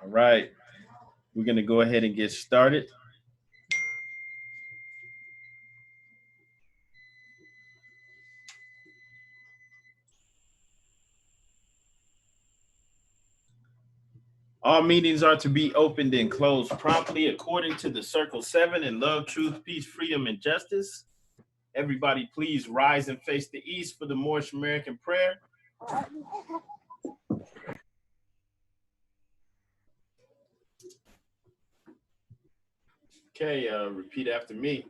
All right, we're going to go ahead and get started. All meetings are to be opened and closed promptly according to the Circle 7 in love, truth, peace, freedom, and justice. Everybody, please rise and face the east for the Moorish American prayer. Okay, repeat after me.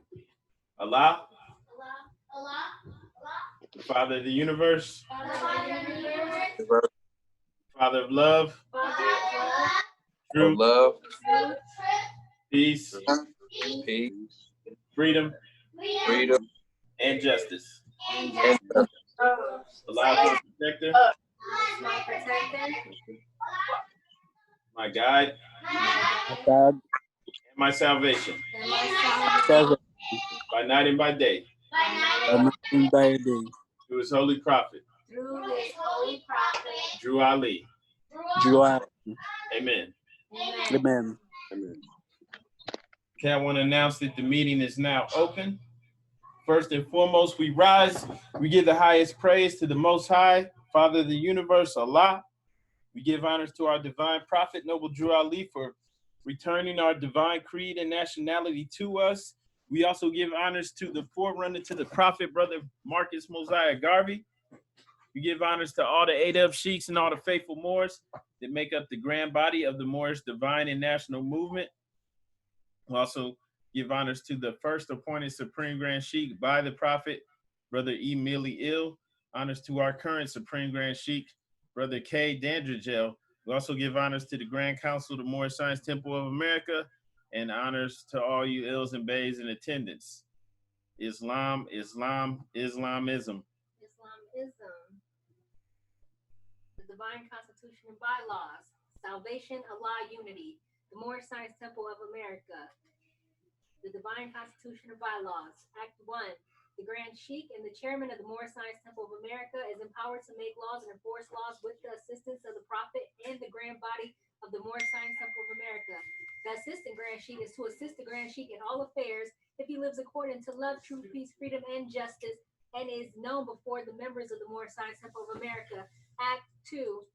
Allah, the Father of the universe, Father of love, truth, love, peace, peace, freedom, and justice. Allah is my protector, my guide, God, and my salvation, seven, by night and by day, and by day, through his holy prophet, Drew Ali. Joy, Amen. Amen. Okay, I want to announce that the meeting is now open. First and foremost, we rise. We give the highest praise to the Most High, Father of the universe, Allah. We give honors to our divine prophet, Noble Drew Ali, for returning our divine creed and nationality to us. We also give honors to the forerunner to the prophet, Brother Marcus Mosiah Garvey. We give honors to all the Adab sheiks and all the faithful Moors that make up the grand body of the Moorish divine and national movement. We also give honors to the first appointed Supreme Grand Sheikh by the Prophet, Brother E. Millie Ill. Honors to our current Supreme Grand Sheikh, Brother K. Dandrigel. We also give honors to the Grand Council of the Moorish Science Temple of America, and honors to all you ills and bays in attendance. Islam, Islamism. The Divine Constitution and Bylaws, Salvation, Allah, Unity, the Moorish Science Temple of America, the Divine Constitution and Bylaws, Act 1. The Grand Sheikh and the Chairman of the Moorish Science Temple of America is empowered to make laws and enforce laws with the assistance of the Prophet and the Grand Body of the Moorish Science Temple of America. The Assistant Grand Sheikh is to assist the Grand Sheikh in all affairs if he lives according to love, truth, peace, freedom, and justice, and is known before the members of the Moorish Science Temple of America. Act 2.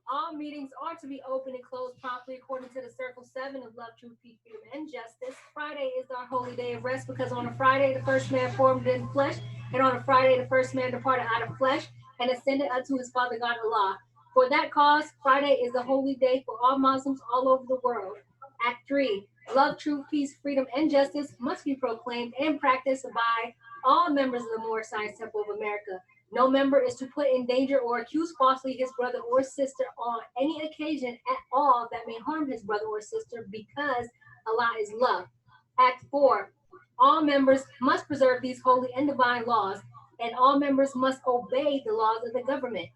All meetings are to be open and closed promptly according to the Circle 7 of love, truth, peace, freedom, and justice. Friday is our holy day of rest because on a Friday the first man formed in flesh, and on a Friday the first man departed out of flesh and ascended unto his Father God Allah. For that cause, Friday is a holy day for all Muslims all over the world. Act 3. Love, truth, peace, freedom, and justice must be proclaimed and practiced by all members of the Moorish Science Temple of America. No member is to put in danger or accuse falsely his brother or sister on any occasion at all that may harm his brother or sister, because Allah is love. Act 4. All members must preserve these holy and divine laws, and all members must obey the laws of the government,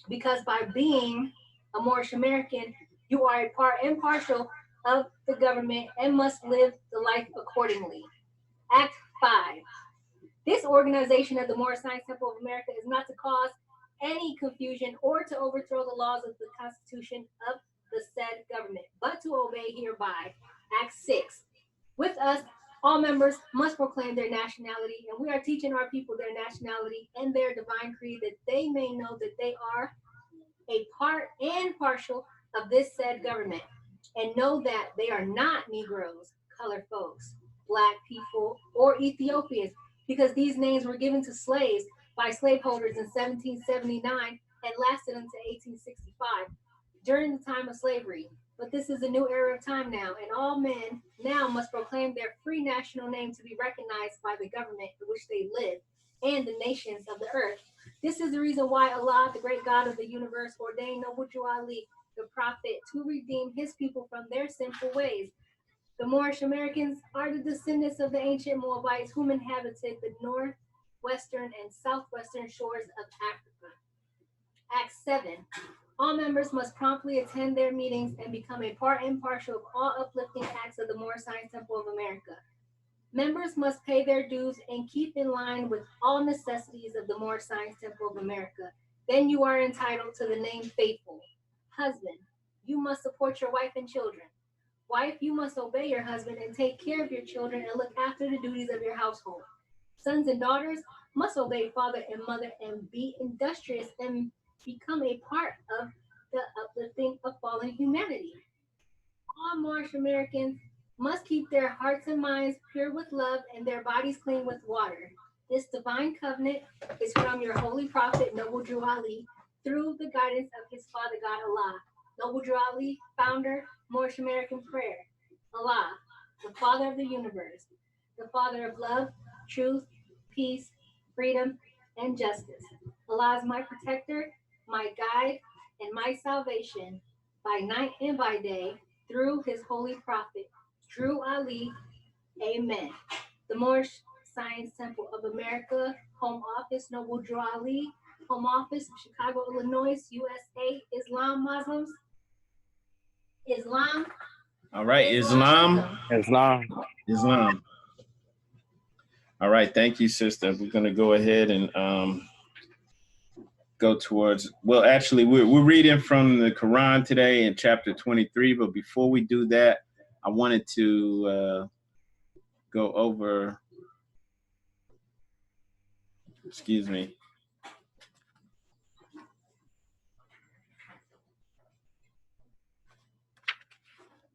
because by being a Moorish American, you are a part and partial of the government and must live the life accordingly. Act 5. This organization of the Moorish Science Temple of America is not to cause any confusion or to overthrow the laws of the Constitution of the said government, but to obey hereby. Act 6. With us, all members must proclaim their nationality, and we are teaching our people their nationality and their divine creed, that they may know that they are a part and partial of this said government, and know that they are not Negroes, colored folks, Black people, or Ethiopians, because these names were given to slaves by slaveholders in 1779 and lasted until 1865, during the time of slavery. But this is a new era of time now, and all men now must proclaim their free national name to be recognized by the government in which they live and the nations of the earth. This is the reason why Allah, the great God of the universe, ordained Noble Drew Ali, the prophet, to redeem his people from their sinful ways. The Moorish Americans are the descendants of the ancient Moabites whom inhabited the northwestern and southwestern shores of Africa. Act 7. All members must promptly attend their meetings and become a part and partial of all uplifting acts of the Moorish Science Temple of America. Members must pay their dues and keep in line with all necessities of the Moorish Science Temple of America. Then you are entitled to the name faithful, husband, you must support your wife and children. Wife, you must obey your husband and take care of your children and look after the duties of your household. Sons and daughters must obey father and mother and be industrious and become a part of the uplifting of fallen humanity. All Moorish Americans must keep their hearts and minds pure with love and their bodies clean with water. This divine covenant is from your holy prophet, Noble Drew Ali, through the guidance of his father God Allah. Noble Drew Ali, founder, Moorish American prayer. Allah, the Father of the universe, the Father of love, truth, peace, freedom, and justice. Allah is my protector, my guide, and my salvation by night and by day through his holy prophet, Drew Ali. Amen. The Moorish Science Temple of America, Home Office, Noble Drew Ali, Home Office, Chicago, Illinois, USA, Islam, Muslims, Islam. All right, Islam. Islam. All right, thank you, sister. We're going to go ahead and go towards, well, actually, we're reading from the Quran today in chapter 23, but before we do that, I wanted to go over, excuse me.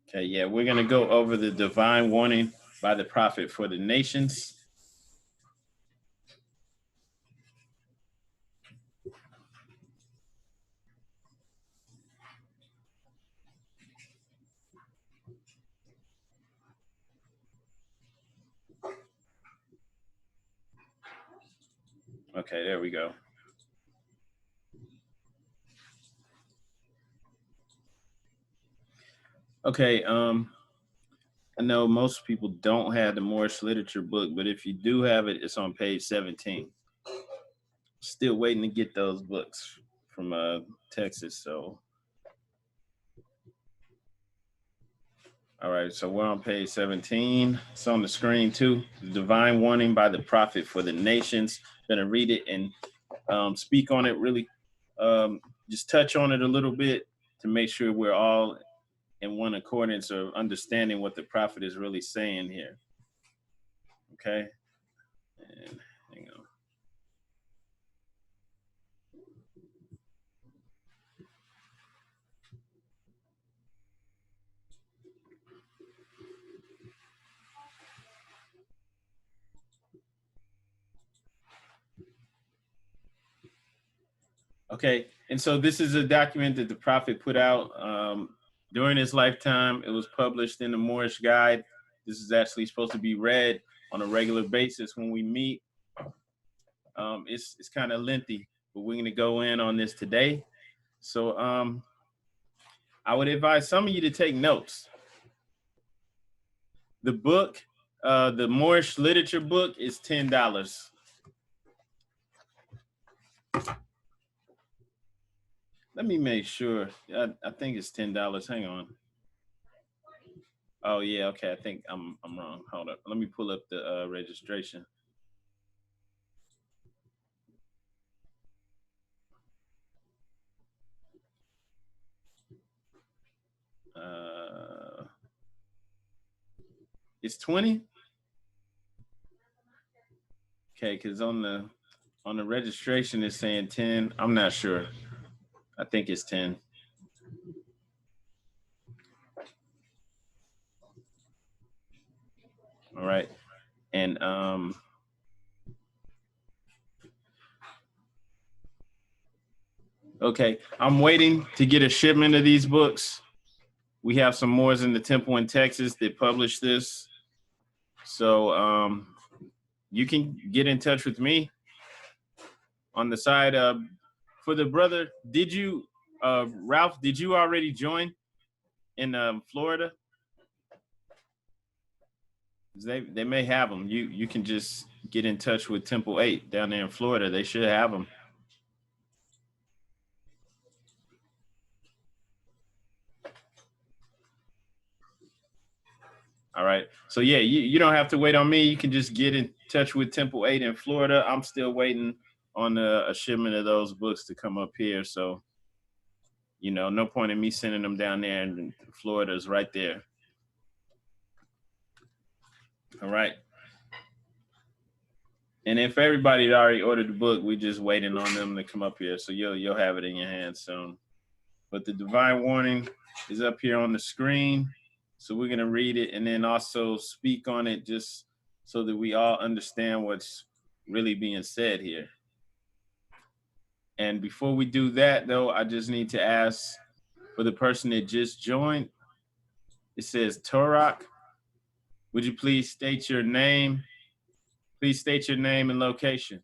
Okay, yeah, we're going to go over the divine warning by the prophet for the nations. Okay, there we go. Okay, I know most people don't have the Moorish literature book, but if you do have it, it's on page 17. Still waiting to get those books from Texas, so. All right, so we're on page 17. It's on the screen too. The divine warning by the prophet for the nations. I'm gonna read it and speak on it really, just touch on it a little bit to make sure we're all in one accordance of understanding what the prophet is really saying here. Okay, and hang on. Okay, and so this is a document that the prophet put out during his lifetime. It was published in the Moorish Guide. This is actually supposed to be read on a regular basis when we meet. It's kind of lengthy, but we're gonna go in on this today. So I would advise some of you to take notes. The book, the Moorish literature book is $10. Let me make sure. I think it's $10. Hang on. Oh yeah, okay. I think I'm wrong. Hold up. Let me pull up the registration. It's 20. Okay, because on the registration it's saying 10. I'm not sure. I think it's 10. All right. And okay, I'm waiting to get a shipment of these books. We have some Moors in the Temple in Texas that published this. So you can get in touch with me on the side. For the brother, did you, Ralph, did you already join in Florida? They may have them. You can just get in touch with Temple 8 down there in Florida. They should have them. All right. So yeah, you don't have to wait on me. You can just get in touch with Temple 8 in Florida. I'm still waiting on a shipment of those books to come up here. So you know, no point in me sending them down there, and Florida's right there. All right. And if everybody had already ordered the book, we just waiting on them to come up here. So you'll have it in your hands soon. But the divine warning is up here on the screen. So we're going to read it and then also speak on it just so that we all understand what's really being said here. And before we do that, though, I just need to ask for the person that just joined. It says Torah. Would you please state your name? Please state your name and location.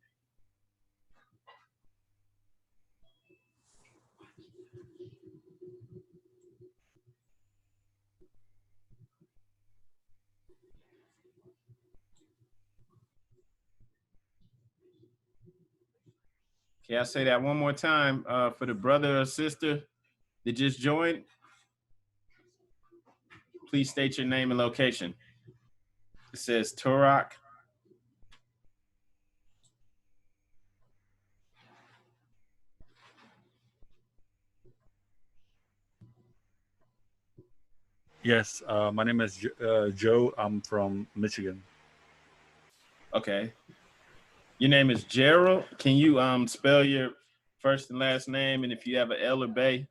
Okay, I'll say that one more time for the brother or sister that just joined. Please state your name and location. It says Torah. Yes, my name is Joe. I'm from Michigan. Okay. Your name is Gerald. Can you spell your first and last name, and if you have an L or Bay?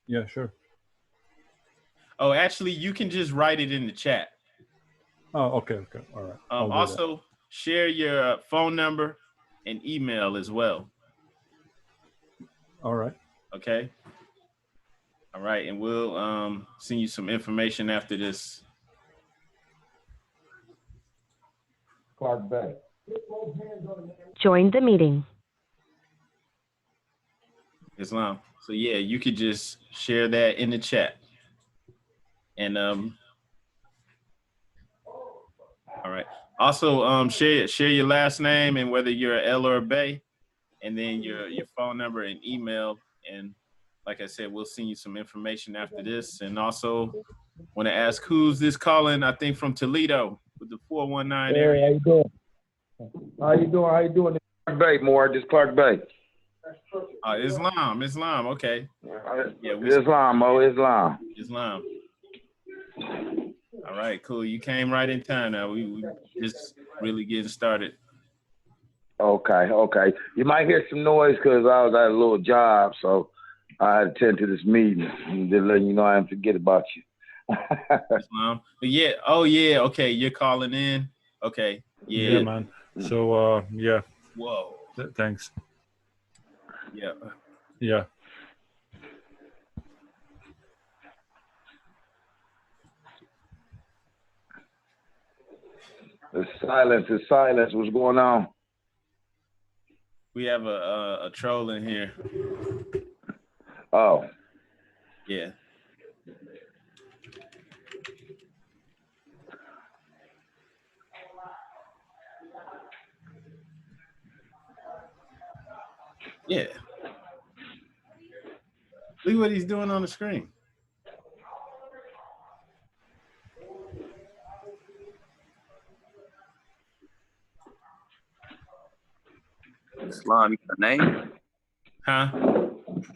Yeah, sure. Oh, actually, you can just write it in the chat. Oh, okay, all right. Also, share your phone number and email as well. All right. Okay. All right, and we'll send you some information after this. Clark Bay. Join the meeting. Islam. So yeah, you could just share that in the chat. And all right. Also, share your last name and whether you're a L or a Bay, and then your phone number and email. And like I said, we'll send you some information after this. And also want to ask, who's this calling? I think from Toledo with the 419 area. Hey, how you doing? How you doing? How you doing? Clark Bay, more. Just Clark Bay. Islam. Okay. Yeah, Islam. Islam. All right, cool. You came right in time. Now we just really getting started. Okay. You might hear some noise because I was at a little job, so I had to attend to this meeting and just letting you know I didn't forget about you. Islam. But yeah. Oh yeah. Okay, you're calling in. Okay. Yeah, man. So yeah. Whoa. Thanks. Yeah. Yeah. It's silence. What's going on? We have a troll in here. Oh. Yeah. Yeah. Look what he's doing on the screen. Islam, you got a name? Huh?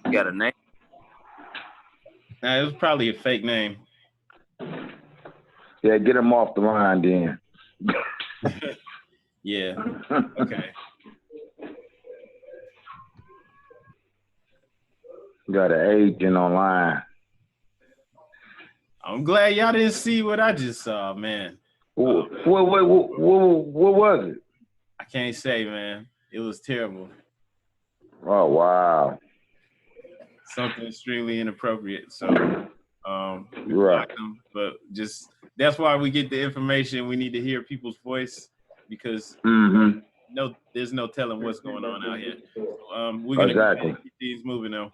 You got a name? Nah, it was probably a fake name. Yeah, get him off the line then. Yeah. Okay. Got an agent online. I'm glad y'all didn't see what I just saw, man. What was it? I can't say, man. It was terrible. Oh, wow. Something extremely inappropriate. So we Right. blocked them, but just that's why we get the information. We need to hear people's voice because there's no telling what's going on out here. So, we're gonna keep things moving though.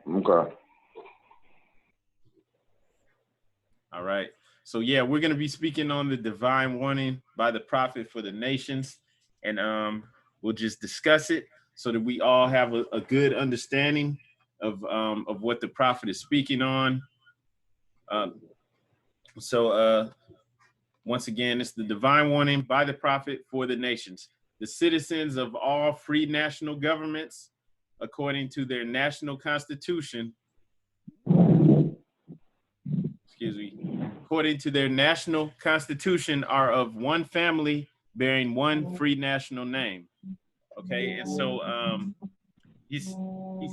Okay. All right. So yeah, we're gonna be speaking on the divine warning by the prophet for the nations, and we'll just discuss it so that we all have a good understanding of what the prophet is speaking on. Once again, it's the divine warning by the prophet for the nations. The citizens of all free national governments according to their national constitution, according to their national constitution, are of one family bearing one free national name. Okay, and so he's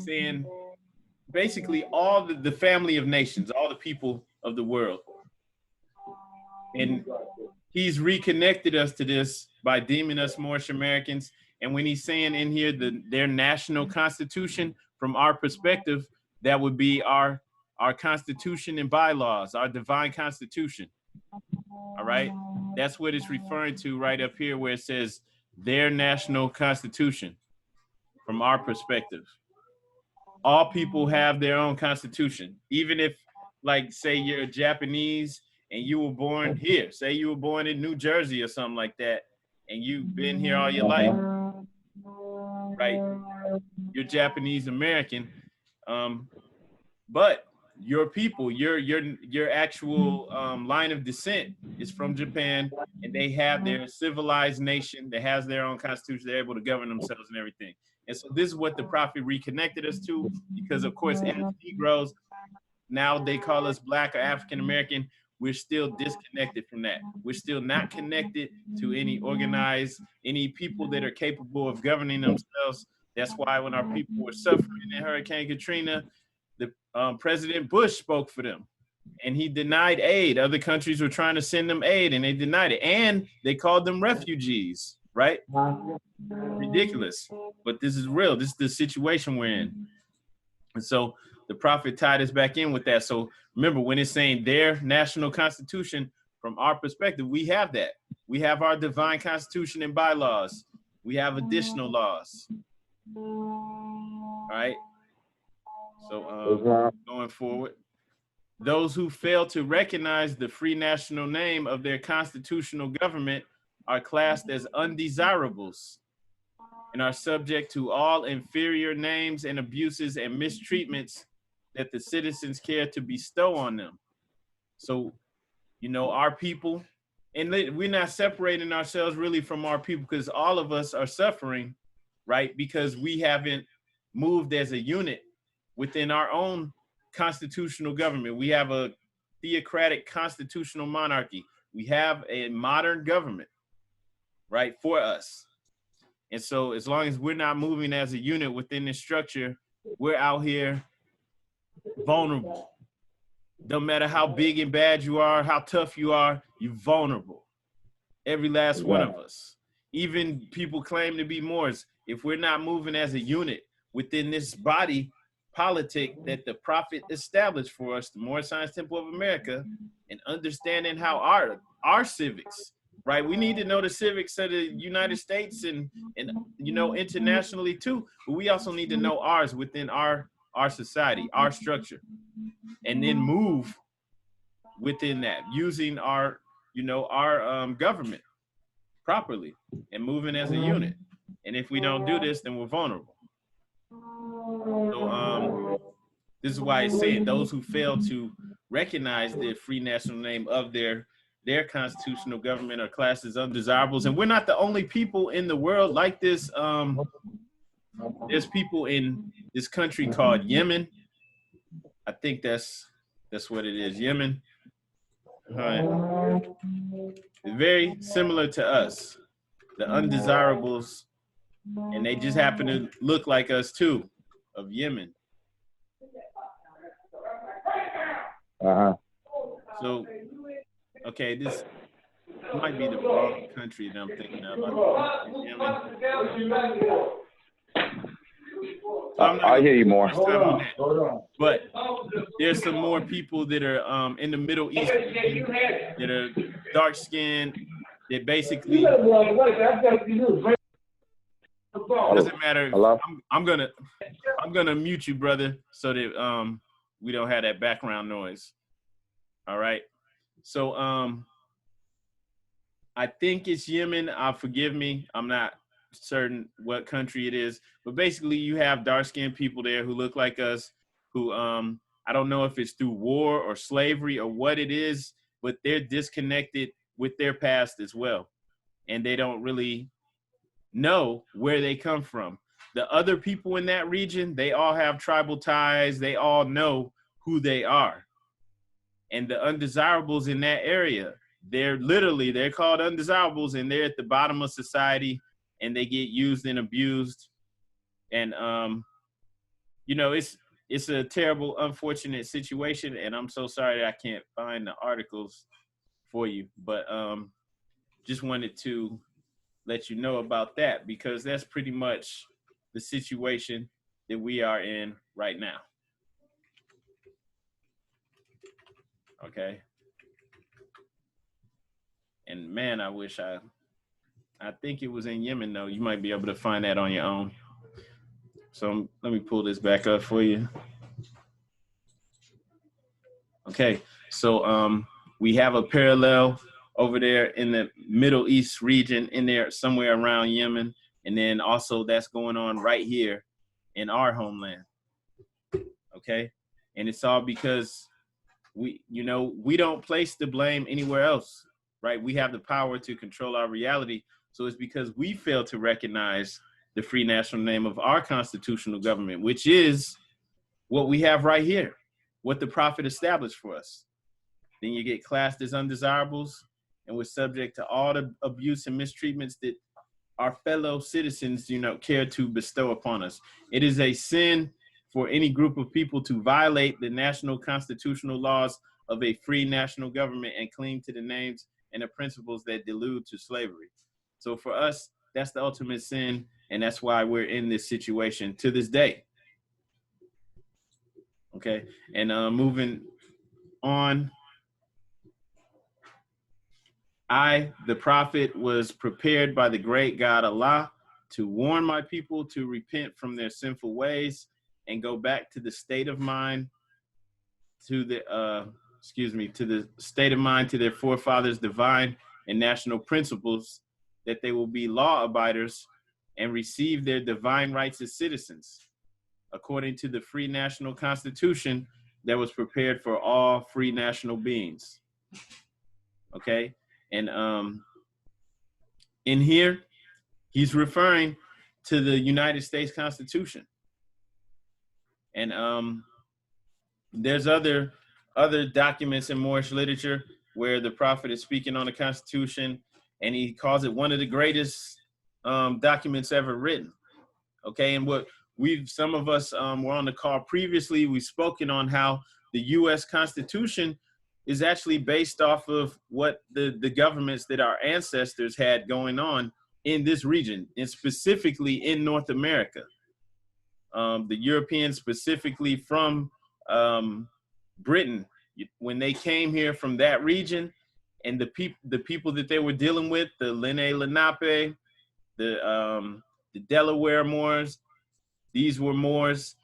saying basically all the family of nations, all the people of the world. And he's reconnected us to this by deeming us Moorish Americans. And when he's saying in here their national constitution, from our perspective, that would be our constitution and bylaws, our divine constitution. All right, that's what it's referring to right up here where it says their national constitution. From our perspective, all people have their own constitution. Even if, like, say you're Japanese and you were born here, say you were born in New Jersey or something like that, and you've been here all your life, right? You're Japanese American, but your people, your actual line of descent is from Japan, and they have their civilized nation that has their own constitution. They're able to govern themselves and everything. And so this is what the prophet reconnected us to, because of course, as Negroes, now they call us Black or African American, we're still disconnected from that. We're still not connected to any organized, any people that are capable of governing themselves. That's why when our people were suffering in Hurricane Katrina, the President Bush spoke for them, and he denied aid. Other countries were trying to send them aid, and they denied it. And they called them refugees, right? Ridiculous. But this is real. This is the situation we're in. And so the prophet tied us back in with that. So remember, when it's saying their national constitution, from our perspective, we have that. We have our divine constitution and bylaws. We have additional laws. All right. So going forward, those who fail to recognize the free national name of their constitutional government are classed as undesirables and are subject to all inferior names and abuses and mistreatments that the citizens care to bestow on them. So, you know, our people, and we're not separating ourselves really from our people, because all of us are suffering, right? Because we haven't moved as a unit within our own constitutional government. We have a theocratic constitutional monarchy. We have a modern government, right, for us. And so as long as we're not moving as a unit within this structure, we're out here vulnerable. Don't matter how big and bad you are, how tough you are, you're vulnerable. Every last one of us. Even people claim to be Moors. If we're not moving as a unit within this body politic that the prophet established for us, the Moorish Science Temple of America, and understanding how our civics, right? We need to know the civics of the United States and you know, internationally too, but we also need to know ours within our society, our structure, and then move within that using our, you know, our government properly and moving as a unit. And if we don't do this, then we're vulnerable. So this is why it's saying those who fail to recognize the free national name of their constitutional government are classed as undesirables. And we're not the only people in the world like this. There's people in this country called Yemen. I think that's what it is, Yemen. Very similar to us, the undesirables, and they just happen to look like us too, of Yemen. So, okay, this might be the wrong country that I'm thinking of. So I hear you more. But there's some more people that are in the Middle East that are dark skinned, that basically doesn't matter. I'm gonna mute you, brother, so that we don't have that background noise. All right. So I think it's Yemen. Forgive me, I'm not certain what country it is, but basically you have dark-skinned people there who look like us, who I don't know if it's through war or slavery or what it is, but they're disconnected with their past as well, and they don't really know where they come from. the other people in that region, they all have tribal ties. They all know who they are. And the undesirables in that area, they're called undesirables, and they're at the bottom of society, and they get used and abused. And, you know, it's a terrible, unfortunate situation. And I'm so sorry that I can't find the articles for you, but just wanted to let you know about that, because that's pretty much the situation that we are in right now. Okay. And man, I wish I think it was in Yemen though. You might be able to find that on your own. So let me pull this back up for you. Okay, so we have a parallel over there in the Middle East region, in there somewhere around Yemen, and then also that's going on right here in our homeland. Okay, and it's all because we don't place the blame anywhere else, right? We have the power to control our reality. So it's because we fail to recognize the free national name of our constitutional government, which is what we have right here, what the prophet established for us. Then you get classed as undesirables, and we're subject to all the abuse and mistreatments that our fellow citizens, care to bestow upon us. It is a sin for any group of people to violate the national constitutional laws of a free national government and cling to the names and the principles that delude to slavery. So for us, that's the ultimate sin, and that's why we're in this situation to this day. Okay, and moving on. I, the prophet, was prepared by the great God Allah to warn my people to repent from their sinful ways and go back to the state of mind, to the state of mind to their forefathers' divine and national principles, that they will be law abiders and receive their divine rights as citizens, according to the free national constitution that was prepared for all free national beings. Okay, and in here, he's referring to the United States Constitution. And there's other documents in Moorish literature where the prophet is speaking on the Constitution, and he calls it one of the greatest documents ever written. Okay, and some of us were on the call previously, we've spoken on how the U.S. Constitution is actually based off of what the governments that our ancestors had going on in this region, and specifically in North America. The Europeans, specifically from Britain, when they came here from that region, and the people that they were dealing with, the Lenape, the Delaware Moors, these were Moors.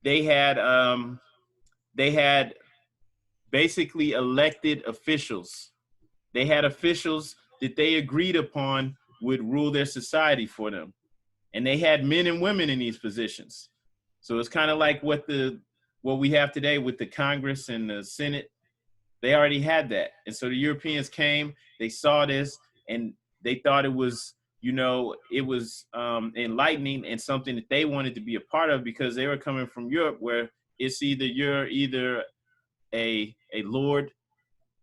They had basically elected officials. They had officials that they agreed upon would rule their society for them. And they had men and women in these positions. So it's kind of like what we have today with the Congress and the Senate. They already had that. And so the Europeans came, they saw this, and they thought it was, enlightening and something that they wanted to be a part of, because they were coming from Europe, where it's you're either a lord,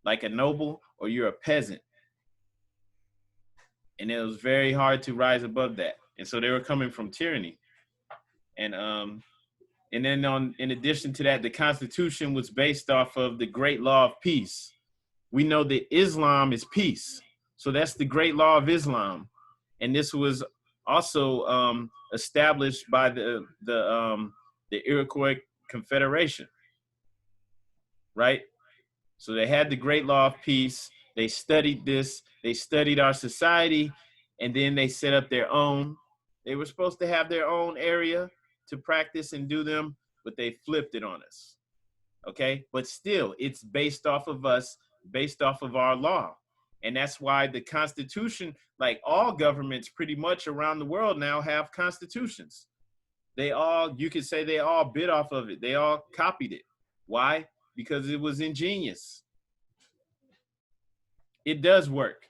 like a noble, or you're a peasant. And it was very hard to rise above that. And so they were coming from tyranny. And then in addition to that, the Constitution was based off of the great law of peace. We know that Islam is peace. So that's the great law of Islam. And this was also established by the Iroquois Confederation, right? So they had the great law of peace. They studied this. They studied our society, and then they set up their own. They were supposed to have their own area to practice and do them, but they flipped it on us. Okay, but still, it's based off of us, based off of our law. And that's why the Constitution, like all governments pretty much around the world now, have constitutions. You could say they all bit off of it. They all copied it. Why? Because it was ingenious. It does work.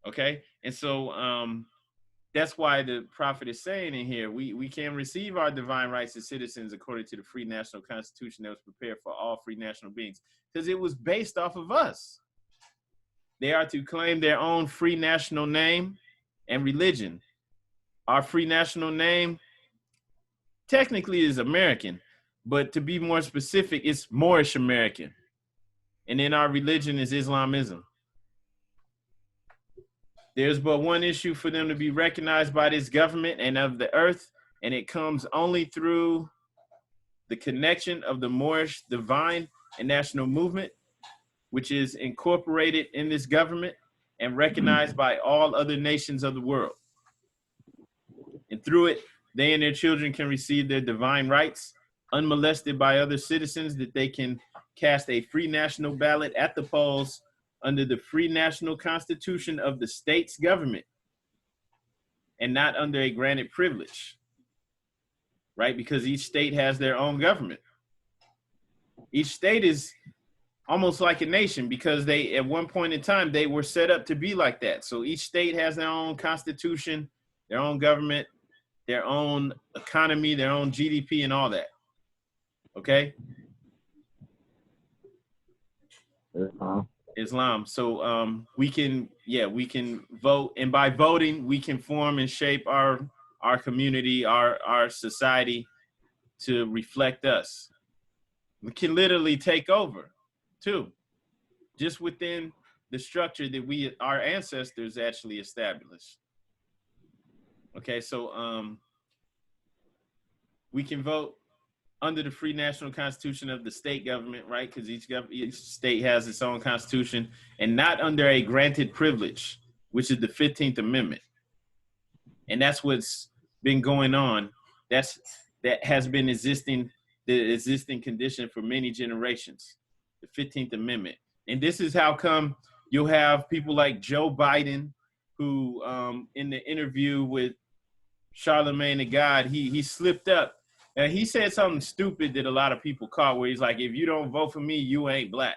Okay, and so that's why the prophet is saying in here, we can receive our divine rights as citizens according to the free national constitution that was prepared for all free national beings, because it was based off of us. They are to claim their own free national name and religion. Our free national name technically is American, but to be more specific, it's Moorish American. And then our religion is Islamism. There's but one issue for them to be recognized by this government and of the earth, and it comes only through the connection of the Moorish divine and national movement, which is incorporated in this government and recognized by all other nations of the world. And through it, they and their children can receive their divine rights unmolested by other citizens, that they can cast a free national ballot at the polls under the free national constitution of the state's government and not under a granted privilege, right? Because each state has their own government. Each state is almost like a nation because they, at one point in time, they were set up to be like that. So each state has their own constitution, their own government, their own economy, their own GDP and all that. Okay? Islam. So we can vote, and by voting, we can form and shape our community, our society to reflect us. We can literally take over too, just within the structure that our ancestors actually established. Okay, so we can vote under the free national constitution of the state government, right? Because each state has its own constitution, and not under a granted privilege, which is the 15th Amendment. And that's what's been going on. That has been the existing condition for many generations, the 15th Amendment. And this is how come you'll have people like Joe Biden, who in the interview with Charlemagne the God, he slipped up. And he said something stupid that a lot of people caught, where he's like, if you don't vote for me, you ain't black.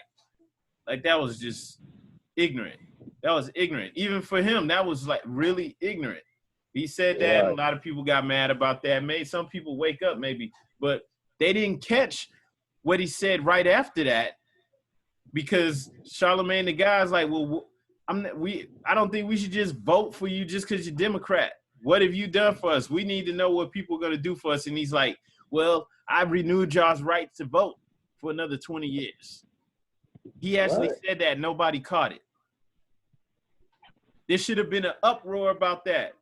Like, that was just ignorant. That was ignorant. Even for him, that was like really ignorant. He said that, and a lot of people got mad about that. Made some people wake up maybe, but they didn't catch what he said right after that, because Charlemagne the guy's like, well, I don't think we should just vote for you just because you're Democrat. What have you done for us? We need to know what people are going to do for us. And he's like, well, I renewed y'all's right to vote for another 20 years. He actually said that. Nobody caught it. There should have been an uproar about that.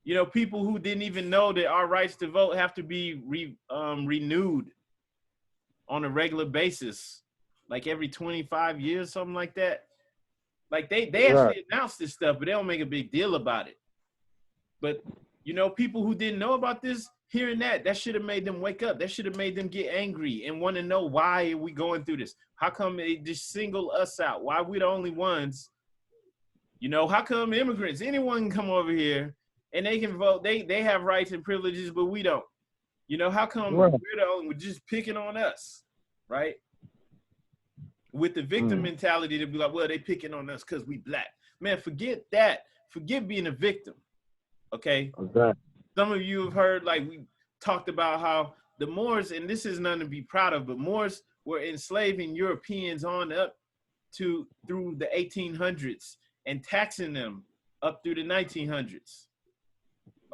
You know, people who didn't even know that our rights to vote have to be renewed on a regular basis, like every 25 years, something like that. Like they actually announced this stuff, but they don't make a big deal about it. But, you know, people who didn't know about this, hearing that should have made them wake up. That should have made them get angry and want to know, why are we going through this? How come they just single us out? Why are we the only ones? You know, how come immigrants, anyone can come over here and they can vote? They have rights and privileges, but we don't. You know, how come we're the only, we're just picking on us, right? With the victim mentality to be like, well, they picking on us because we black. Man, forget that. Forget being a victim. Okay. Some of you have heard, like we talked about how the Moors, and this is nothing to be proud of, but Moors were enslaving Europeans on up through the 1800s and taxing them up through the 1900s.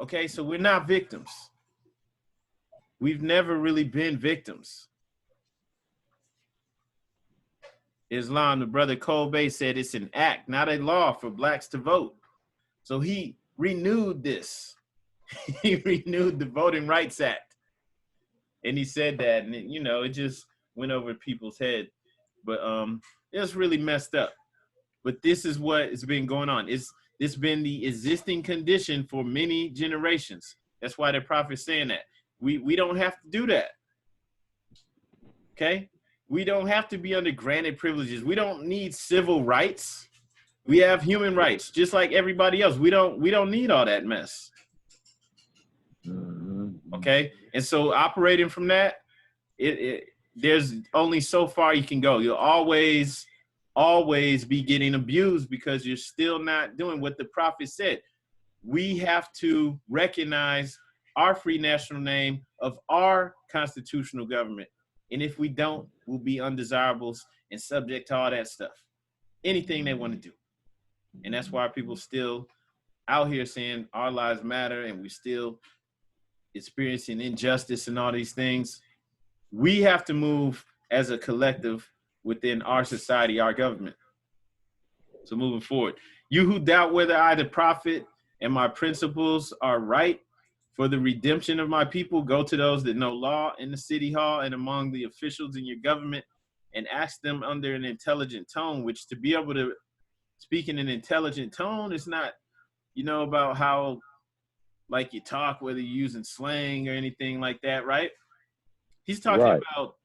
Okay, so we're not victims. We've never really been victims. Islam, the brother Kolbe said it's an act, not a law for blacks to vote. So he renewed this. He renewed the Voting Rights Act. And he said that, and you know, it just went over people's head. But it's really messed up. But this is what has been going on. It's been the existing condition for many generations. That's why the prophet's saying that. We don't have to do that. Okay? We don't have to be under granted privileges. We don't need civil rights. We have human rights, just like everybody else. We don't need all that mess. Okay? And so operating from that, there's only so far you can go. You'll always be getting abused because you're still not doing what the prophet said. we have to recognize our free national name of our constitutional government. And if we don't, we'll be undesirables and subject to all that stuff, anything they want to do. And that's why people still out here saying our lives matter, and we still experiencing injustice and all these things. We have to move as a collective within our society, our government. So moving forward, you who doubt whether I, the prophet, and my principles are right for the redemption of my people, go to those that know law in the city hall and among the officials in your government and ask them under an intelligent tone, which to be able to speak in an intelligent tone is not, you know, about how like you talk, whether you're using slang or anything like that, right? He's talking about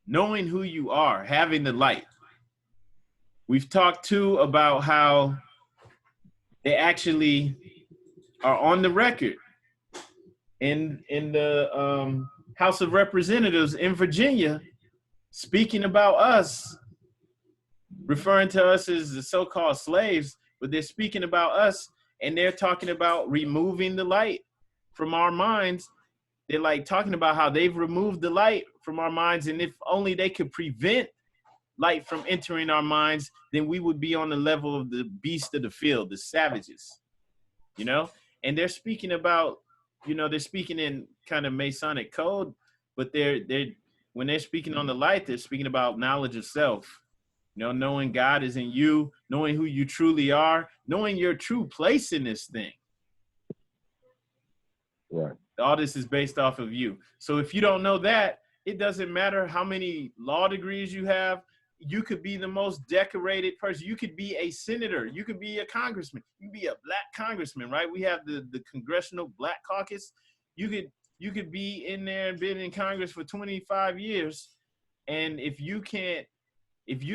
knowing who you are, having the light. We've talked too about how they actually are on the record in the House of Representatives in Virginia, speaking about us, referring to us as the so-called slaves, but they're speaking about us, and they're talking about removing the light from our minds. They're like talking about how they've removed the light from our minds, and if only they could prevent light from entering our minds, then we would be on the level of the beast of the field, the savages, you know? And they're speaking about, you know, they're speaking in kind of Masonic code, but they're when they're speaking on the light, they're speaking about knowledge of self, you know, knowing God is in you, knowing who you truly are, knowing your true place in this thing. Right. All this is based off of you. So if you don't know that, it doesn't matter how many law degrees you have. You could be the most decorated person. You could be a senator. You could be a congressman. You could be a black congressman, right? We have the Congressional Black Caucus. You could be in there and been in Congress for 25 years. And if you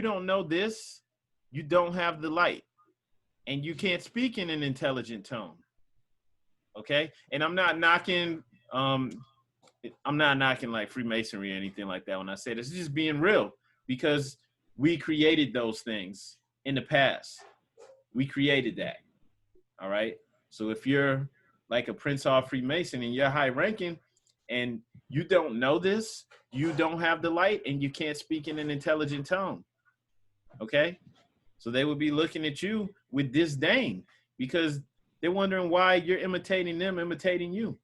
don't know this, you don't have the light. And you can't speak in an intelligent tone. Okay? And I'm not knocking like Freemasonry or anything like that when I say this. It's just being real, because we created those things in the past. We created that. All right. So if you're like a Prince Hall Freemason and you're high ranking and you don't know this, you don't have the light, and you can't speak in an intelligent tone. Okay. So they would be looking at you with disdain because they're wondering why you're imitating them, imitating you.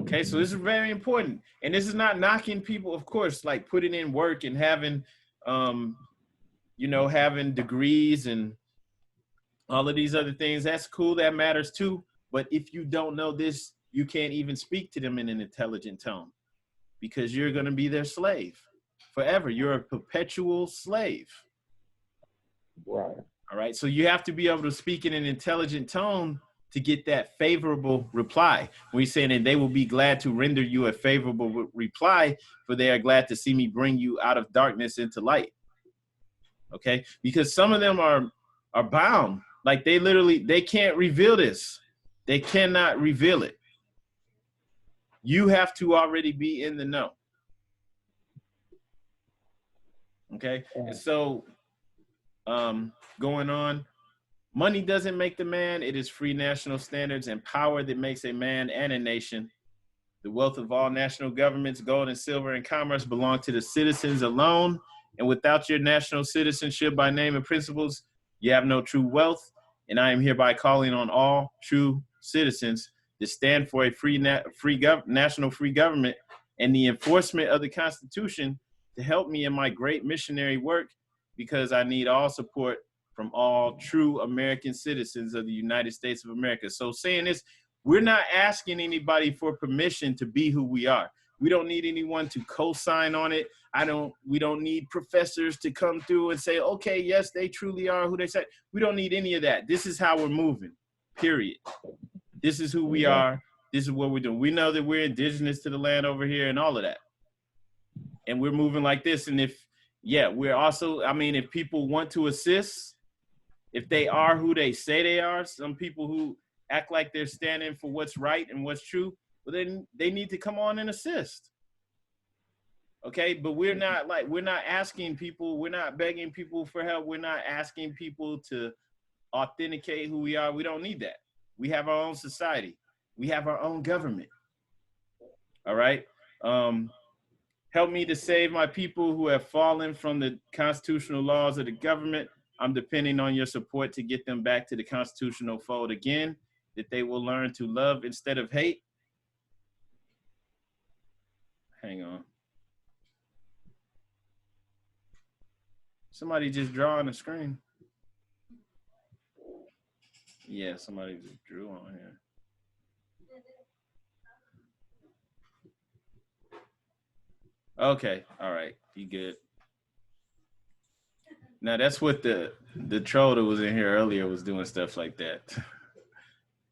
Okay, so this is very important. And this is not knocking people, of course, like putting in work and having, you know, having degrees and all of these other things. That's cool, that matters too. But if you don't know this, you can't even speak to them in an intelligent tone because you're going to be their slave forever. You're a perpetual slave. Right. All right, so you have to be able to speak in an intelligent tone to get that favorable reply. When he's saying that they will be glad to render you a favorable reply, for they are glad to see me bring you out of darkness into light. Okay, because some of them are bound. Like they can't reveal this. They cannot reveal it. You have to already be in the know. Okay, and so going on, money doesn't make the man. It is free national standards and power that makes a man and a nation. The wealth of all national governments, gold and silver and commerce belong to the citizens alone. And without your national citizenship by name and principles, you have no true wealth. And I am hereby calling on all true citizens to stand for a national free government and the enforcement of the Constitution to help me in my great missionary work, because I need all support from all true American citizens of the United States of America. So saying this, we're not asking anybody for permission to be who we are. We don't need anyone to co-sign on it. We don't need professors to come through and say, okay, yes, they truly are who they say. We don't need any of that. This is how we're moving, period. This is who we are. This is what we're doing. We know that we're indigenous to the land over here and all of that. And we're moving like this. And we're also, I mean, if people want to assist, if they are who they say they are, some people who act like they're standing for what's right and what's true, well, then they need to come on and assist. Okay, but we're not asking people, we're not begging people for help. We're not asking people to authenticate who we are. We don't need that. We have our own society. We have our own government. All right. Help me to save my people who have fallen from the constitutional laws of the government. I'm depending on your support to get them back to the constitutional fold again, that they will learn to love instead of hate. Hang on. Somebody just draw on the screen. Yeah, somebody just drew on here. Okay, all right, you good. Now that's what the troll that was in here earlier was doing stuff like that.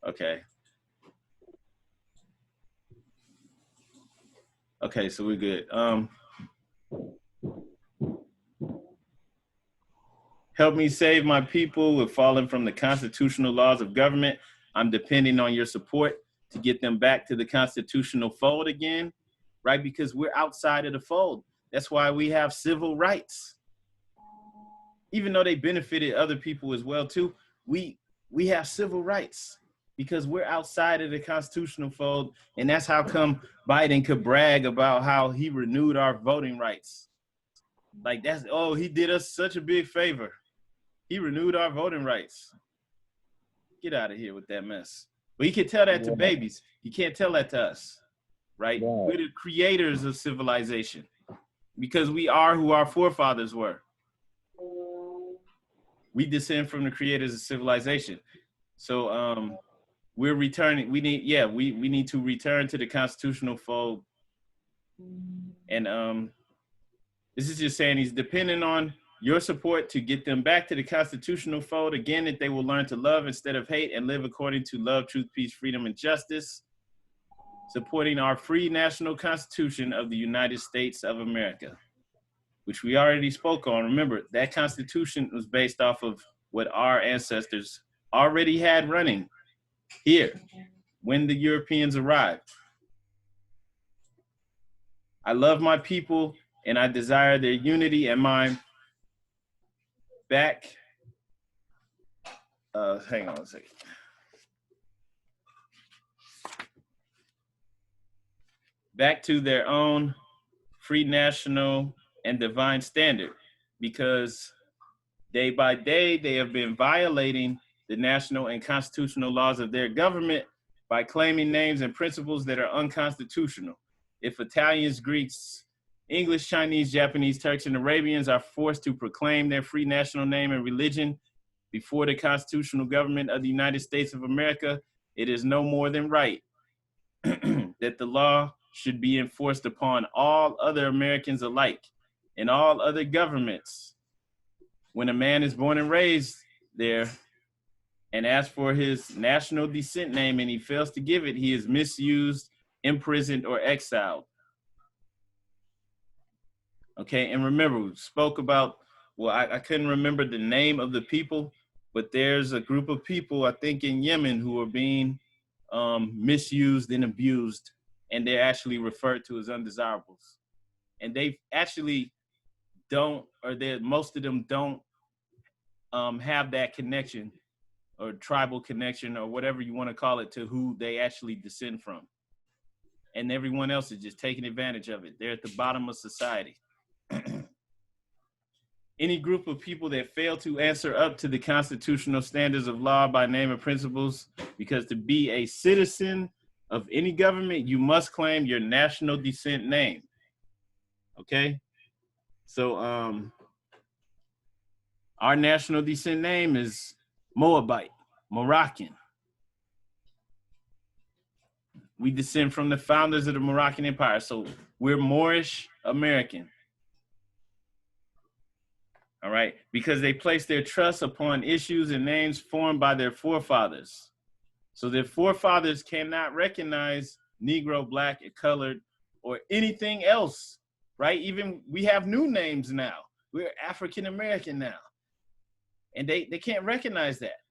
Okay. Okay, so we're good. Help me save my people who have fallen from the constitutional laws of government. I'm depending on your support to get them back to the constitutional fold again, right? Because we're outside of the fold. That's why we have civil rights. Even though they benefited other people as well too, we have civil rights because we're outside of the constitutional fold. And that's how come Biden could brag about how he renewed our voting rights. Like that's, oh, he did us such a big favor. He renewed our voting rights. Get out of here with that mess. But he can tell that to babies. He can't tell that to us, right? We're the creators of civilization because we are who our forefathers were. We descend from the creators of civilization. So we're returning. We need to return to the constitutional fold. And this is just saying he's depending on your support to get them back to the constitutional fold again, that they will learn to love instead of hate and live according to love, truth, peace, freedom, and justice, supporting our free national constitution of the United States of America, which we already spoke on. Remember, that constitution was based off of what our ancestors already had running here when the Europeans arrived. I love my people and I desire their unity and mine back. Hang on a second. Back to their own free national and divine standard, because day by day they have been violating the national and constitutional laws of their government by claiming names and principles that are unconstitutional. If Italians, Greeks, English, Chinese, Japanese, Turks, and Arabians are forced to proclaim their free national name and religion before the constitutional government of the United States of America, it is no more than right that the law should be enforced upon all other Americans alike and all other governments. When a man is born and raised there and asks for his national descent name and he fails to give it, he is misused, imprisoned, or exiled. Okay, and remember, we spoke about, well, I couldn't remember the name of the people, but there's a group of people, I think in Yemen, who are being misused and abused, and they're actually referred to as undesirables. And they actually don't, or most of them don't have that connection or tribal connection or whatever you want to call it to who they actually descend from. And everyone else is just taking advantage of it. They're at the bottom of society. Any group of people that fail to answer up to the constitutional standards of law by name and principles, because to be a citizen of any government, you must claim your national descent name. Okay? So our national descent name is Moabite, Moroccan. We descend from the founders of the Moroccan Empire, so we're Moorish American. All right, because they place their trust upon issues and names formed by their forefathers. So their forefathers cannot recognize Negro, Black, and colored, or anything else, right? Even we have new names now. We're African American now. And they can't recognize that.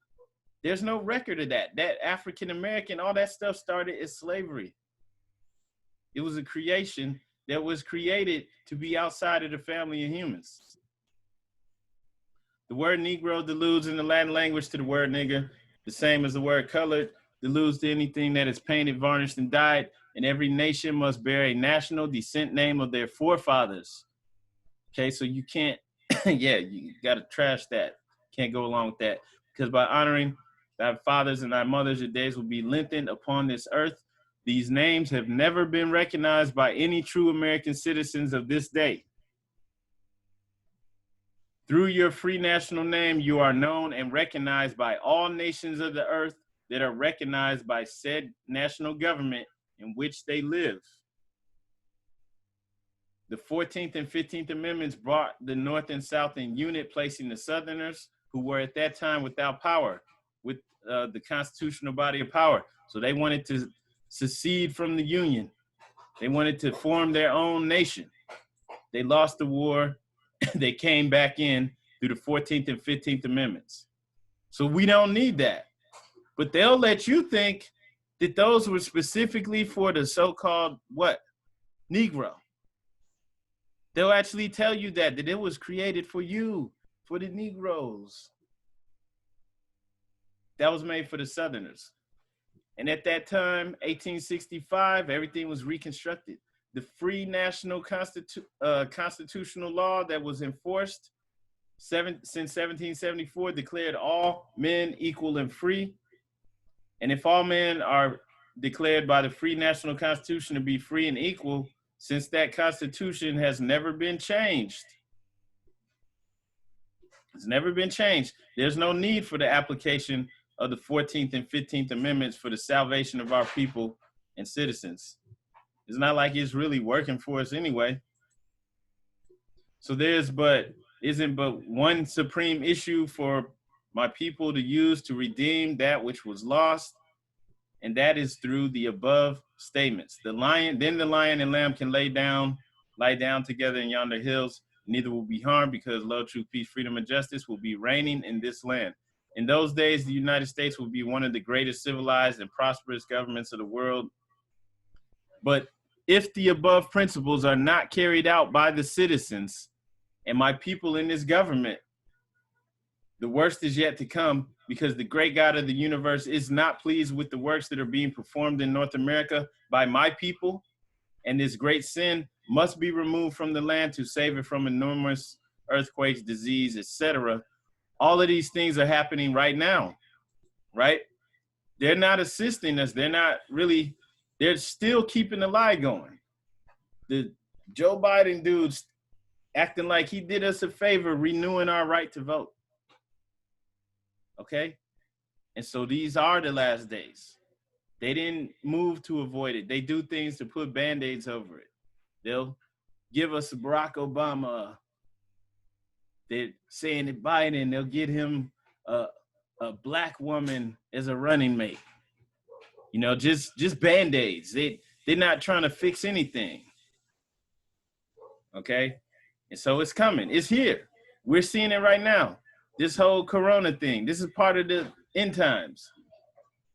There's no record of that. That African American, all that stuff started as slavery. It was a creation that was created to be outside of the family of humans. The word Negro deludes in the Latin language to the word nigger, the same as the word colored deludes to anything that is painted, varnished, and dyed, and every nation must bear a national descent name of their forefathers. Okay, so you can't, yeah, you gotta trash that. Can't go along with that. Because by honoring thy fathers and thy mothers, your days will be lengthened upon this earth. These names have never been recognized by any true American citizens of this day. Through your free national name, you are known and recognized by all nations of the earth that are recognized by said national government in which they live. The 14th and 15th Amendments brought the North and South in unit, placing the Southerners, who were at that time without power, with the constitutional body of power. So they wanted to secede from the Union. They wanted to form their own nation. They lost the war. They came back in through the 14th and 15th Amendments. So we don't need that. But they'll let you think that those were specifically for the so-called what? Negro. They'll actually tell you that it was created for you, for the Negroes. That was made for the Southerners. And at that time, 1865, everything was reconstructed. The free national constitutional law that was enforced since 1774 declared all men equal and free. And if all men are declared by the free national constitution to be free and equal, since that constitution has never been changed, it's never been changed, there's no need for the application of the 14th and 15th Amendments for the salvation of our people and citizens. It's not like it's really working for us anyway. So isn't but one supreme issue for my people to use to redeem that which was lost, and that is through the above statements. Then the lion and lamb can lie down together in yonder hills. Neither will be harmed, because love, truth, peace, freedom, and justice will be reigning in this land. In those days, the United States will be one of the greatest civilized and prosperous governments of the world. But if the above principles are not carried out by the citizens and my people in this government, the worst is yet to come, because the great God of the universe is not pleased with the works that are being performed in North America by my people, and this great sin must be removed from the land to save it from enormous earthquakes, disease, etc. All of these things are happening right now, right? They're not assisting us. They're still keeping the lie going. The Joe Biden dude's acting like he did us a favor, renewing our right to vote. Okay? And so these are the last days. They didn't move to avoid it. They do things to put Band-Aids over it. They'll give us Barack Obama. They're saying that Biden, they'll get him a black woman as a running mate. You know, just Band-Aids. They're not trying to fix anything. Okay? And so it's coming. It's here. We're seeing it right now. This whole Corona thing, this is part of the end times,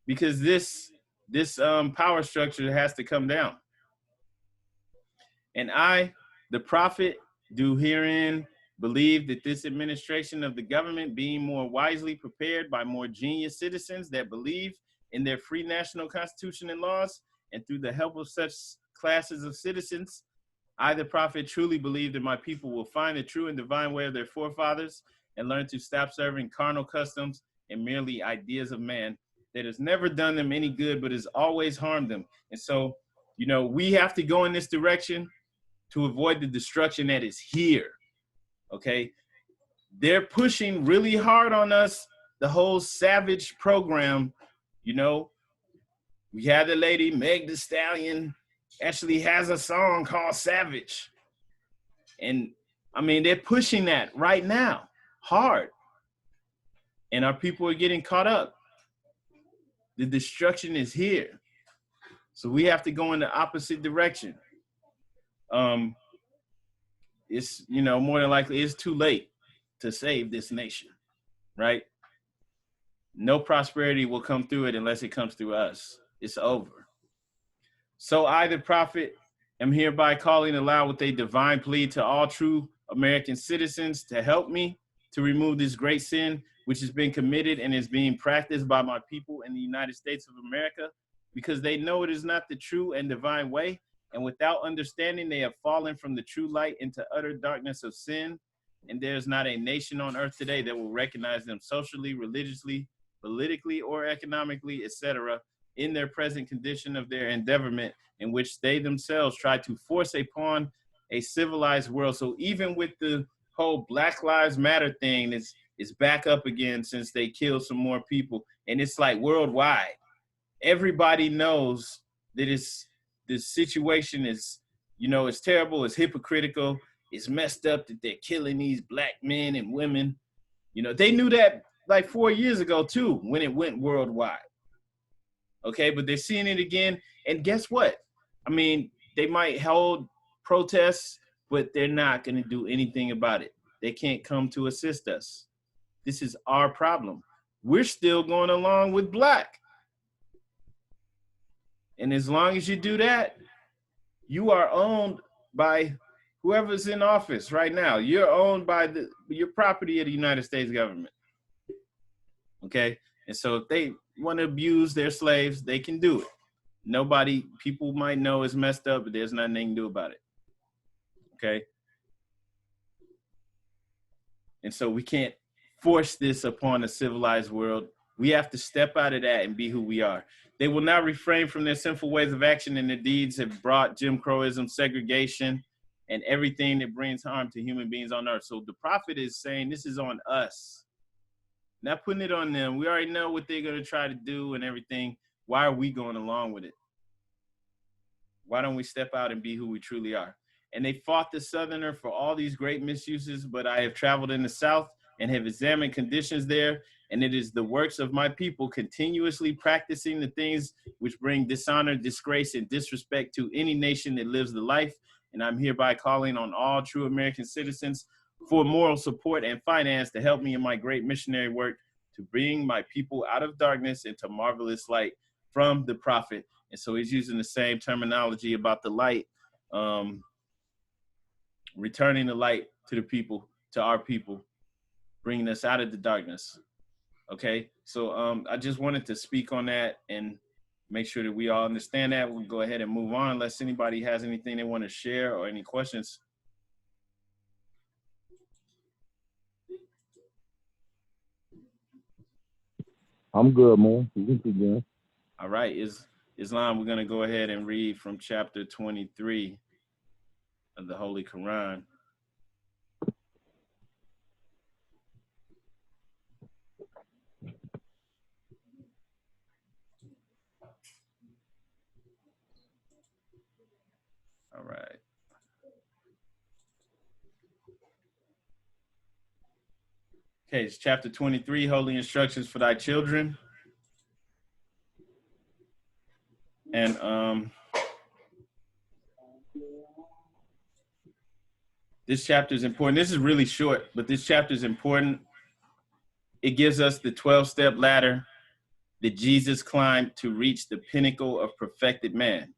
because this power structure has to come down. And I, the prophet, do herein believe that this administration of the government, being more wisely prepared by more genius citizens that believe in their free national constitution and laws, and through the help of such classes of citizens, I, the prophet, truly believe that my people will find the true and divine way of their forefathers and learn to stop serving carnal customs and merely ideas of man that has never done them any good, but has always harmed them. And so, you know, we have to go in this direction to avoid the destruction that is here, okay? They're pushing really hard on us, the whole savage program. You know, we had the lady, Meg Thee Stallion, actually has a song called Savage. And I mean, they're pushing that right now, hard. And our people are getting caught up. The destruction is here. So we have to go in the opposite direction. It's, you know, more than likely it's too late to save this nation, right? No prosperity will come through it unless it comes through us. It's over. So I, the prophet, am hereby calling aloud with a divine plea to all true American citizens to help me to remove this great sin which has been committed and is being practiced by my people in the United States of America, because they know it is not the true and divine way. And without understanding, they have fallen from the true light into utter darkness of sin. And there's not a nation on earth today that will recognize them socially, religiously, politically, or economically, etc., in their present condition of their endeavorment, in which they themselves try to force upon a civilized world. So even with the whole Black Lives Matter thing, it's back up again since they killed some more people. And it's like worldwide. Everybody knows that this situation is, you know, it's terrible, it's hypocritical, it's messed up that they're killing these Black men and women. You know, they knew that like 4 years ago too, when it went worldwide. Okay, but they're seeing it again. And guess what? I mean, they might hold protests, but they're not going to do anything about it. They can't come to assist us. This is our problem. We're still going along with Black. And as long as you do that, you are owned by whoever's in office right now. You're owned by your property of the United States government. Okay? And so if they want to abuse their slaves, they can do it. People might know it's messed up, but there's nothing they can do about it. Okay? And so we can't force this upon a civilized world. We have to step out of that and be who we are. They will not refrain from their sinful ways of action, and their deeds have brought Jim Crowism, segregation, and everything that brings harm to human beings on earth. So the prophet is saying this is on us, not putting it on them. We already know what they're going to try to do and everything. Why are we going along with it? Why don't we step out and be who we truly are? And they fought the Southerner for all these great misuses, but I have traveled in the South and have examined conditions there, and it is the works of my people continuously practicing the things which bring dishonor, disgrace, and disrespect to any nation that lives the life. And I'm hereby calling on all true American citizens for moral support and finance to help me in my great missionary work to bring my people out of darkness into marvelous light from the prophet. And so he's using the same terminology about the light, returning the light to the people, to our people, bringing us out of the darkness. Okay, so I just wanted to speak on that and make sure that we all understand that. We'll go ahead and move on unless anybody has anything they want to share or any questions. I'm good, man. You can keep going. All right, Islam, we're going to go ahead and read from chapter 23 of the Holy Quran. All right. Okay, it's chapter 23, Holy Instructions for Thy Children. And this chapter is important. This is really short, but this chapter is important. It gives us the 12-step ladder that Jesus climbed to reach the pinnacle of perfected man.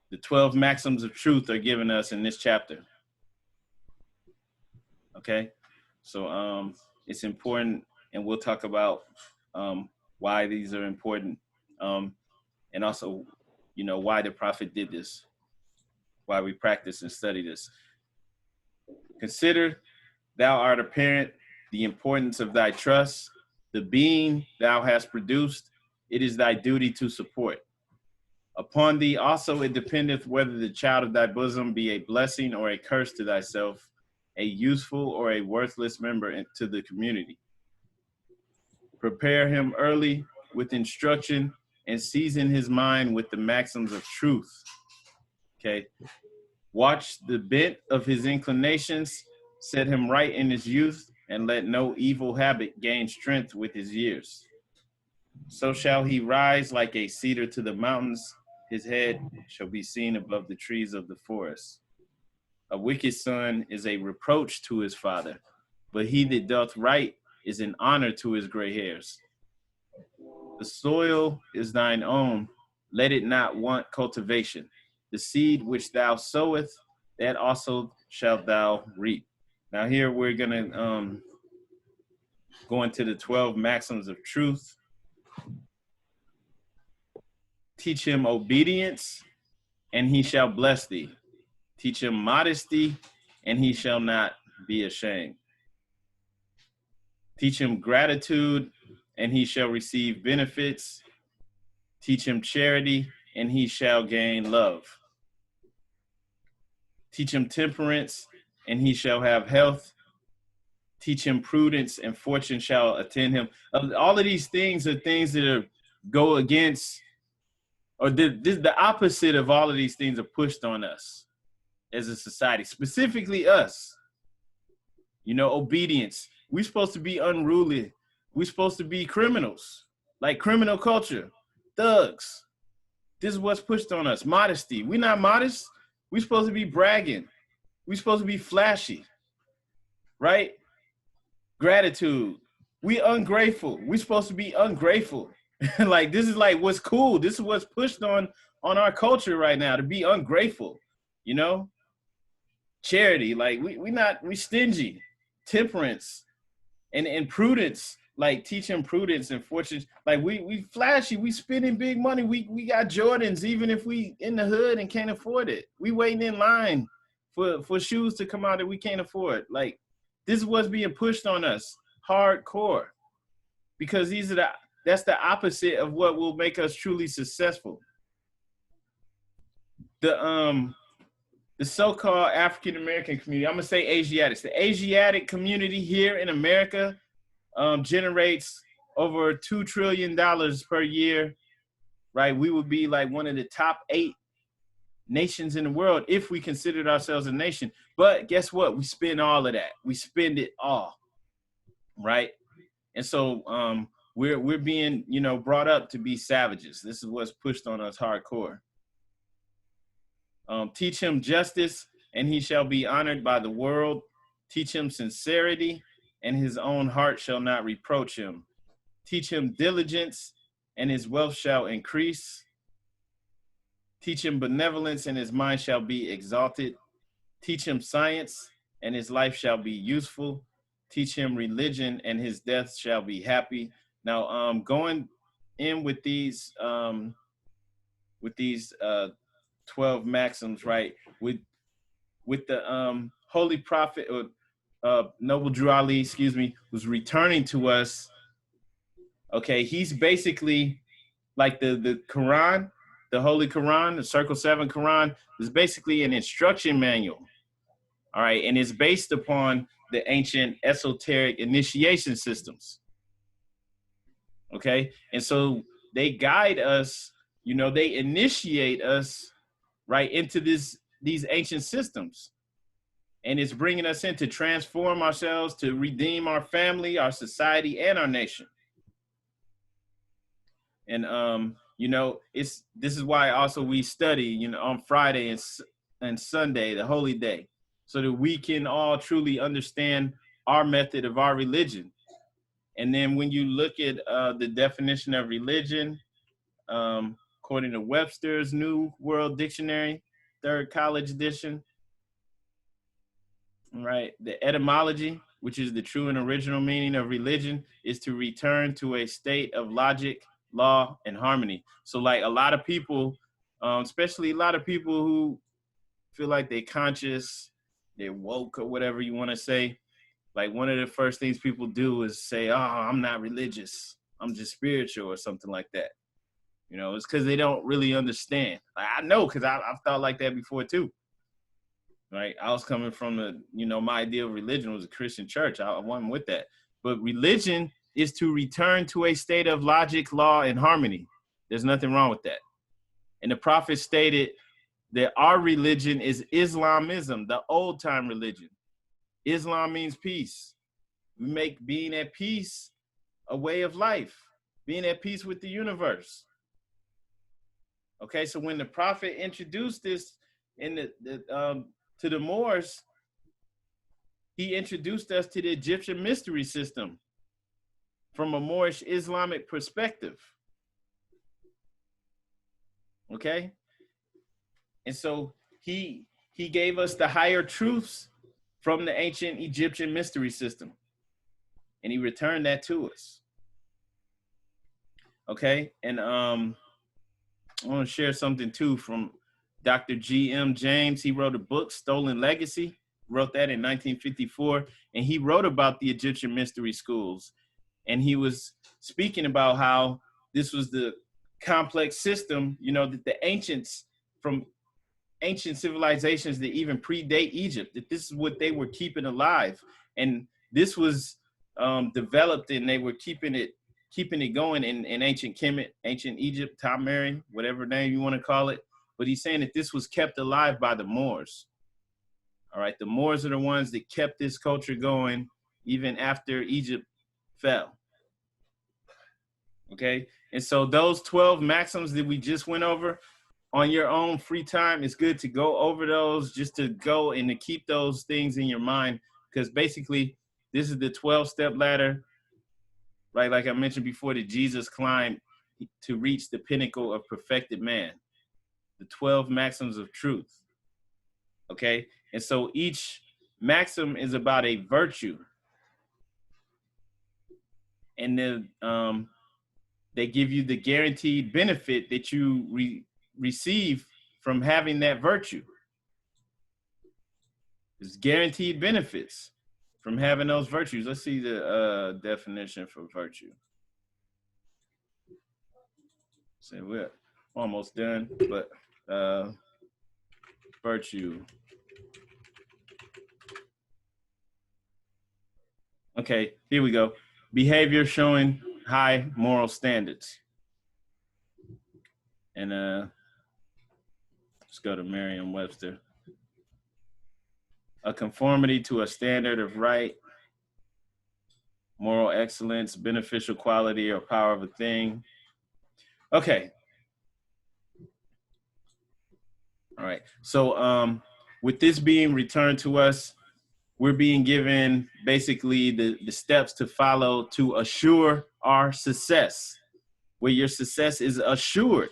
The 12 maxims of truth are given us in this chapter. Okay, so it's important, and we'll talk about why these are important, and also, you know, why the prophet did this, why we practice and study this. Consider, thou art a parent, the importance of thy trust, the being thou hast produced, it is thy duty to support. Upon thee also it dependeth whether the child of thy bosom be a blessing or a curse to thyself, a useful or a worthless member to the community. Prepare him early with instruction and season his mind with the maxims of truth. Okay. Watch the bent of his inclinations, set him right in his youth, and let no evil habit gain strength with his years. So shall he rise like a cedar to the mountains, his head shall be seen above the trees of the forest. A wicked son is a reproach to his father, but he that doth right is an honor to his gray hairs. The soil is thine own, let it not want cultivation. The seed which thou sowest, that also shalt thou reap. Now here we're gonna go into the 12 maxims of truth. Teach him obedience, and he shall bless thee. Teach him modesty, and he shall not be ashamed. Teach him gratitude, and he shall receive benefits. Teach him charity, and he shall gain love. Teach him temperance, and he shall have health. Teach him prudence, and fortune shall attend him. All of these things are things that go against, or the opposite of all of these things are pushed on us as a society, specifically us. You know, obedience. We're supposed to be unruly. We're supposed to be criminals, like criminal culture, thugs. This is what's pushed on us. Modesty. We're not modest. We're supposed to be bragging. We're supposed to be flashy, right? Gratitude. We ungrateful. We're supposed to be ungrateful. Like, this is like what's cool. This is what's pushed on our culture right now, to be ungrateful, you know? Charity, like we stingy. Temperance and prudence, like teaching prudence and fortune. Like we flashy, we spending big money. We got Jordans, even if we in the hood and can't afford it. We waiting in line for shoes to come out that we can't afford. Like, this is what's being pushed on us hardcore, because that's the opposite of what will make us truly successful. The so-called African-American community, I'm gonna say Asiatics. The Asiatic community here in America generates over $2 trillion per year, right? We would be like one of the top 8 nations in the world if we considered ourselves a nation. But guess what? We spend all of that. We spend it all, right? And so we're being, you know, brought up to be savages. This is what's pushed on us hardcore. Teach him justice, and he shall be honored by the world. Teach him sincerity, and his own heart shall not reproach him. Teach him diligence, and his wealth shall increase. Teach him benevolence, and his mind shall be exalted. Teach him science, and his life shall be useful. Teach him religion, and his death shall be happy. Now, going in with these 12 maxims, right? With the holy prophet, or Noble Drew Ali, was returning to us. Okay, he's basically like the Quran, the Holy Quran, the Circle 7 Quran is basically an instruction manual. All right, and it's based upon the ancient esoteric initiation systems. Okay, and so they guide us, you know, they initiate us right into these ancient systems, and it's bringing us in to transform ourselves, to redeem our family, our society, and our nation. And you know, this is why also we study, you know, on Friday and Sunday, the holy day, so that we can all truly understand our method of our religion. And then when you look at the definition of religion, according to Webster's New World Dictionary, 3rd College Edition, right? The etymology, which is the true and original meaning of religion, is to return to a state of logic, law, and harmony. So like a lot of people, especially a lot of people who feel like they're conscious, they're woke, or whatever you want to say, like one of the first things people do is say, oh, I'm not religious, I'm just spiritual, or something like that. You know, it's because they don't really understand. I know, because I've thought like that before too. Right? I was coming from my idea of religion was a Christian church. I wasn't with that. But religion is to return to a state of logic, law, and harmony. There's nothing wrong with that. And the prophet stated that our religion is Islamism, the old time religion. Islam means peace. We make being at peace a way of life, being at peace with the universe. Okay, so when the prophet introduced this to the Moors, he introduced us to the Egyptian mystery system from a Moorish Islamic perspective. Okay, and so he gave us the higher truths from the ancient Egyptian mystery system. And he returned that to us. Okay, and I want to share something too from Dr. G.M. James. He wrote a book, Stolen Legacy, wrote that in 1954, and he wrote about the Egyptian mystery schools. And he was speaking about how this was the complex system, you know, that the ancients from ancient civilizations that even predate Egypt, that this is what they were keeping alive. And this was developed, and they were keeping it going in ancient Kemet, ancient Egypt, Tamari, whatever name you want to call it. But he's saying that this was kept alive by the Moors. All right, the Moors are the ones that kept this culture going even after Egypt fell. Okay, and so those 12 maxims that we just went over, on your own free time, it's good to go over those, just to go and to keep those things in your mind, because basically this is the 12-step ladder, right? Like I mentioned before, that Jesus climbed to reach the pinnacle of perfected man, the 12 maxims of truth. Okay, and so each maxim is about a virtue, and then they give you the guaranteed benefit that you receive from having that virtue. It's guaranteed benefits from having those virtues. Let's see the definition for virtue. So we're almost done, but virtue. Okay, here we go. Behavior showing high moral standards. And let's go to Merriam-Webster. A conformity to a standard of right, moral excellence, beneficial quality or power of a thing. Okay. All right. So with this being returned to us, we're being given basically the steps to follow to assure our success, where your success is assured.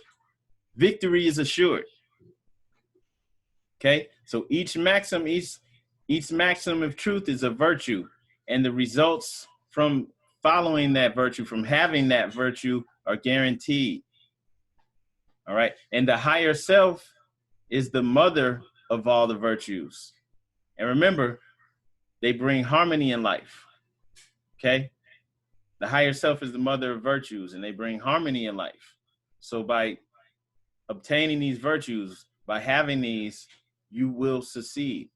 Victory is assured. Okay, so each maxim of truth is a virtue, and the results from following that virtue, from having that virtue, are guaranteed. All right, and the higher self is the mother of all the virtues. And remember, they bring harmony in life. Okay, the higher self is the mother of virtues, and they bring harmony in life. So by obtaining these virtues, by having these, you will succeed.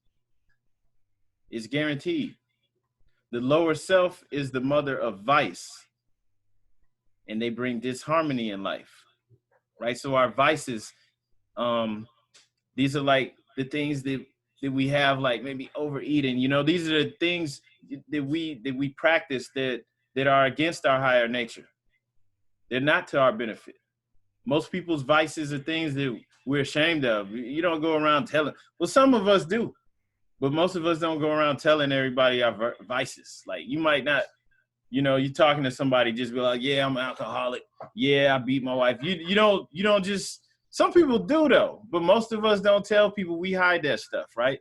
It's guaranteed. The lower self is the mother of vice, and they bring disharmony in life, right? So our vices, these are like the things that we have, like maybe overeating, you know, these are the things that we practice that are against our higher nature. They're not to our benefit. Most people's vices are things that we're ashamed of. You don't go around telling. Well, some of us do, but most of us don't go around telling everybody our vices. Like, you might not, you know, you're talking to somebody, just be like, yeah, I'm an alcoholic. Yeah, I beat my wife. You don't just, some people do though, but most of us don't tell people. We hide that stuff, right?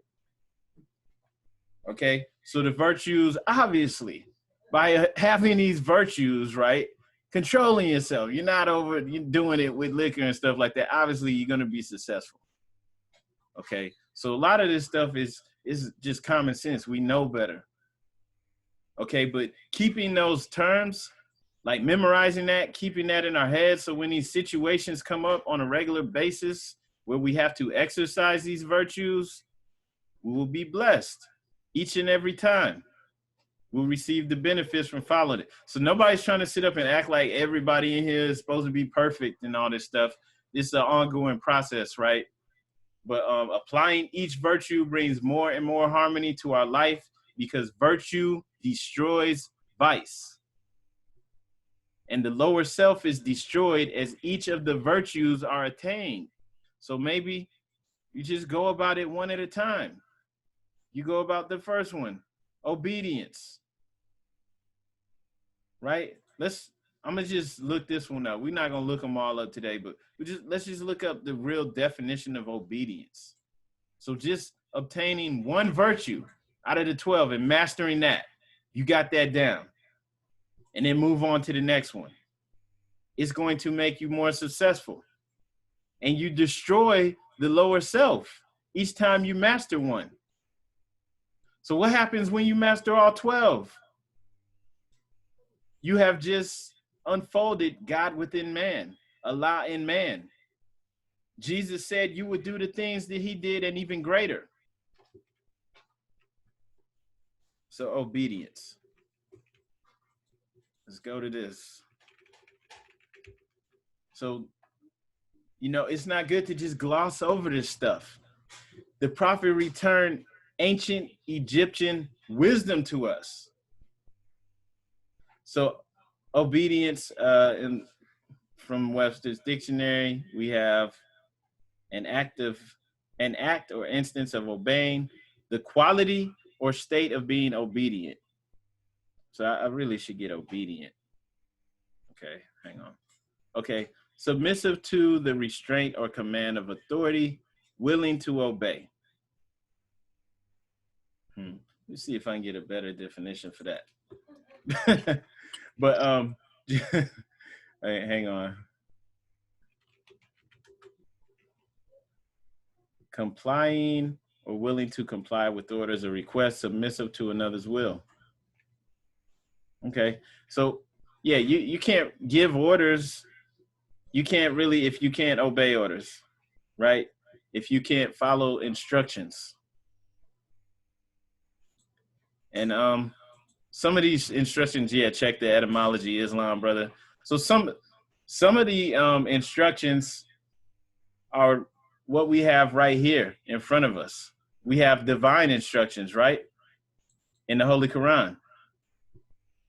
Okay, so the virtues, obviously, by having these virtues, right, controlling yourself, you're not doing it with liquor and stuff like that. Obviously, you're going to be successful. Okay, so a lot of this stuff is just common sense. We know better. Okay, but keeping those terms, like memorizing that, keeping that in our heads, so when these situations come up on a regular basis where we have to exercise these virtues, we will be blessed each and every time. We'll receive the benefits from following it. So nobody's trying to sit up and act like everybody in here is supposed to be perfect and all this stuff. It's an ongoing process, right? But applying each virtue brings more and more harmony to our life, because virtue destroys vice. And the lower self is destroyed as each of the virtues are attained. So maybe you just go about it one at a time. You go about the first one, obedience. Right? I'm gonna just look this one up. We're not gonna look them all up today, but let's just look up the real definition of obedience. So just obtaining one virtue, out of the 12 and mastering that, you got that down, and then move on to the next one. It's going to make you more successful. And you destroy the lower self each time you master one. So what happens when you master all 12? You have just unfolded God within man, Allah in man. Jesus said you would do the things that he did and even greater. So obedience. Let's go to this. So, you know, it's not good to just gloss over this stuff. The prophet returned ancient Egyptian wisdom to us. So obedience, from Webster's dictionary, we have an act or instance of obeying, the quality or state of being obedient. So I really should get obedient. Okay, hang on. Okay, submissive to the restraint or command of authority, willing to obey. Let's see if I can get a better definition for that. But hang on. Complying or willing to comply with orders or requests, submissive to another's will. Okay, so yeah, you can't give orders. You can't really, if you can't obey orders, right? If you can't follow instructions. And some of these instructions, yeah, check the etymology, Islam, brother. So some of the instructions are what we have right here in front of us. We have divine instructions, right? In the Holy Quran.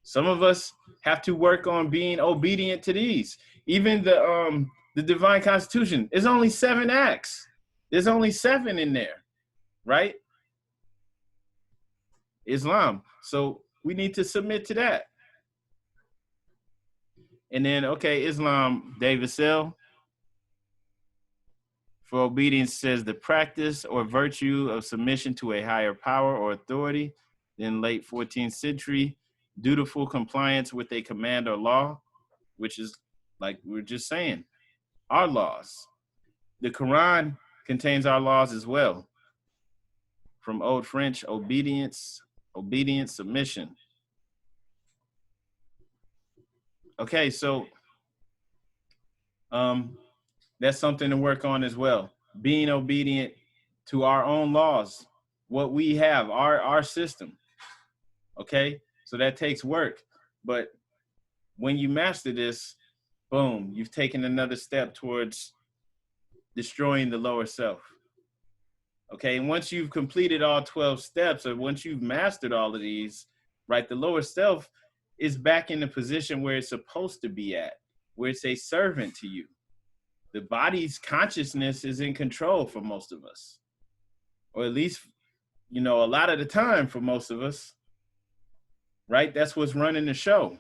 Some of us have to work on being obedient to these. Even the divine constitution is only 7 acts. There's only 7 in there, right? Islam. So we need to submit to that. And then, okay, Islam, David Sell. For obedience says the practice or virtue of submission to a higher power or authority. In late 14th century, dutiful compliance with a command or law, which is, like we're just saying, our laws. The Quran contains our laws as well. From Old French, obedience, submission. Okay, so that's something to work on as well. Being obedient to our own laws, what we have, our system. Okay, so that takes work. But when you master this, boom, you've taken another step towards destroying the lower self. Okay, and once you've completed all 12 steps, or once you've mastered all of these, right, the lower self is back in the position where it's supposed to be at, where it's a servant to you. The body's consciousness is in control for most of us, or at least, you know, a lot of the time for most of us, right? That's what's running the show.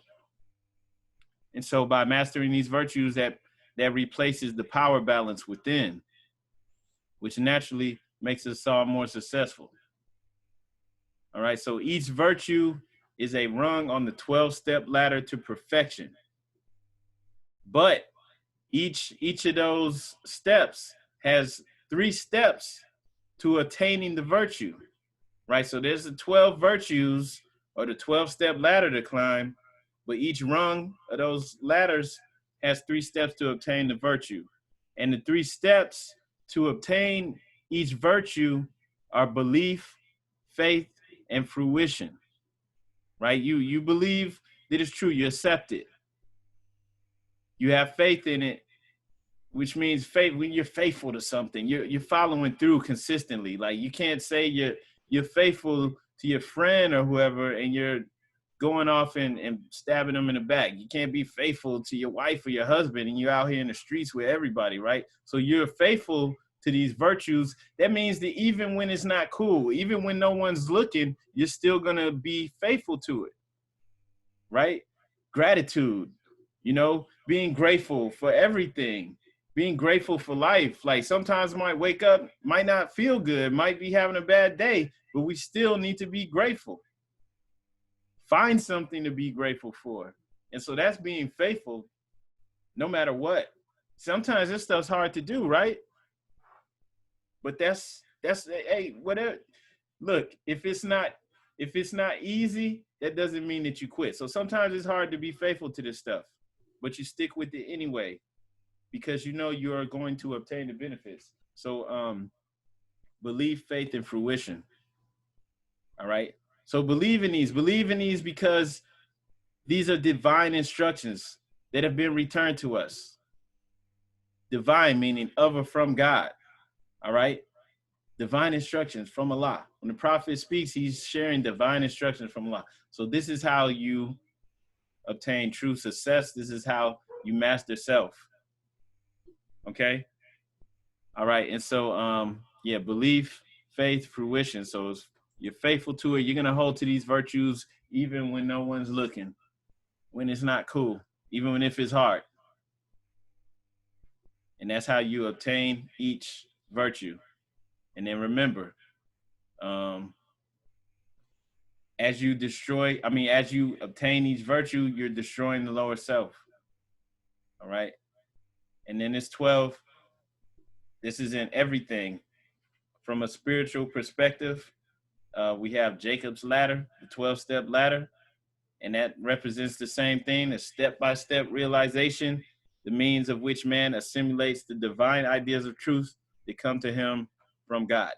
And so by mastering these virtues, that replaces the power balance within, which naturally makes us all more successful. All right, so each virtue is a rung on the 12-step ladder to perfection. But each of those steps has 3 steps to attaining the virtue, right? So there's the 12 virtues or the 12-step ladder to climb, but each rung of those ladders has 3 steps to obtain the virtue. And the 3 steps to obtain each virtue are belief, faith, and fruition, right? You believe that it's true, you accept it. You have faith in it, which means faith, when you're faithful to something, you're following through consistently. Like, you can't say you're faithful to your friend or whoever and you're going off and stabbing them in the back. You can't be faithful to your wife or your husband and you're out here in the streets with everybody, right? So you're faithful to these virtues. That means that even when it's not cool, even when no one's looking, you're still gonna be faithful to it, right? Gratitude, you know, being grateful for everything, being grateful for life. Like sometimes might wake up, might not feel good, might be having a bad day, but we still need to be grateful. Find something to be grateful for. And so that's being faithful no matter what. Sometimes this stuff's hard to do, right? But that's hey, whatever. Look, if it's not easy, that doesn't mean that you quit. So sometimes it's hard to be faithful to this stuff, but you stick with it anyway, because you know you are going to obtain the benefits. So belief, faith, and fruition. All right. So believe in these because these are divine instructions that have been returned to us. Divine meaning of or from God. All right. Divine instructions from Allah. When the prophet speaks, he's sharing divine instructions from Allah. So this is how you obtain true success. This is how you master self. Okay. All right. And so, yeah, belief, faith, fruition. So if you're faithful to it, you're going to hold to these virtues even when no one's looking, when it's not cool, even when if it's hard. And that's how you obtain each virtue. And then remember, as you obtain each virtue, you're destroying the lower self. All right. And then it's 12. This is in everything. From a spiritual perspective, we have Jacob's ladder, the 12-step ladder. And that represents the same thing, a step-by-step realization, the means of which man assimilates the divine ideas of truth that come to him from God.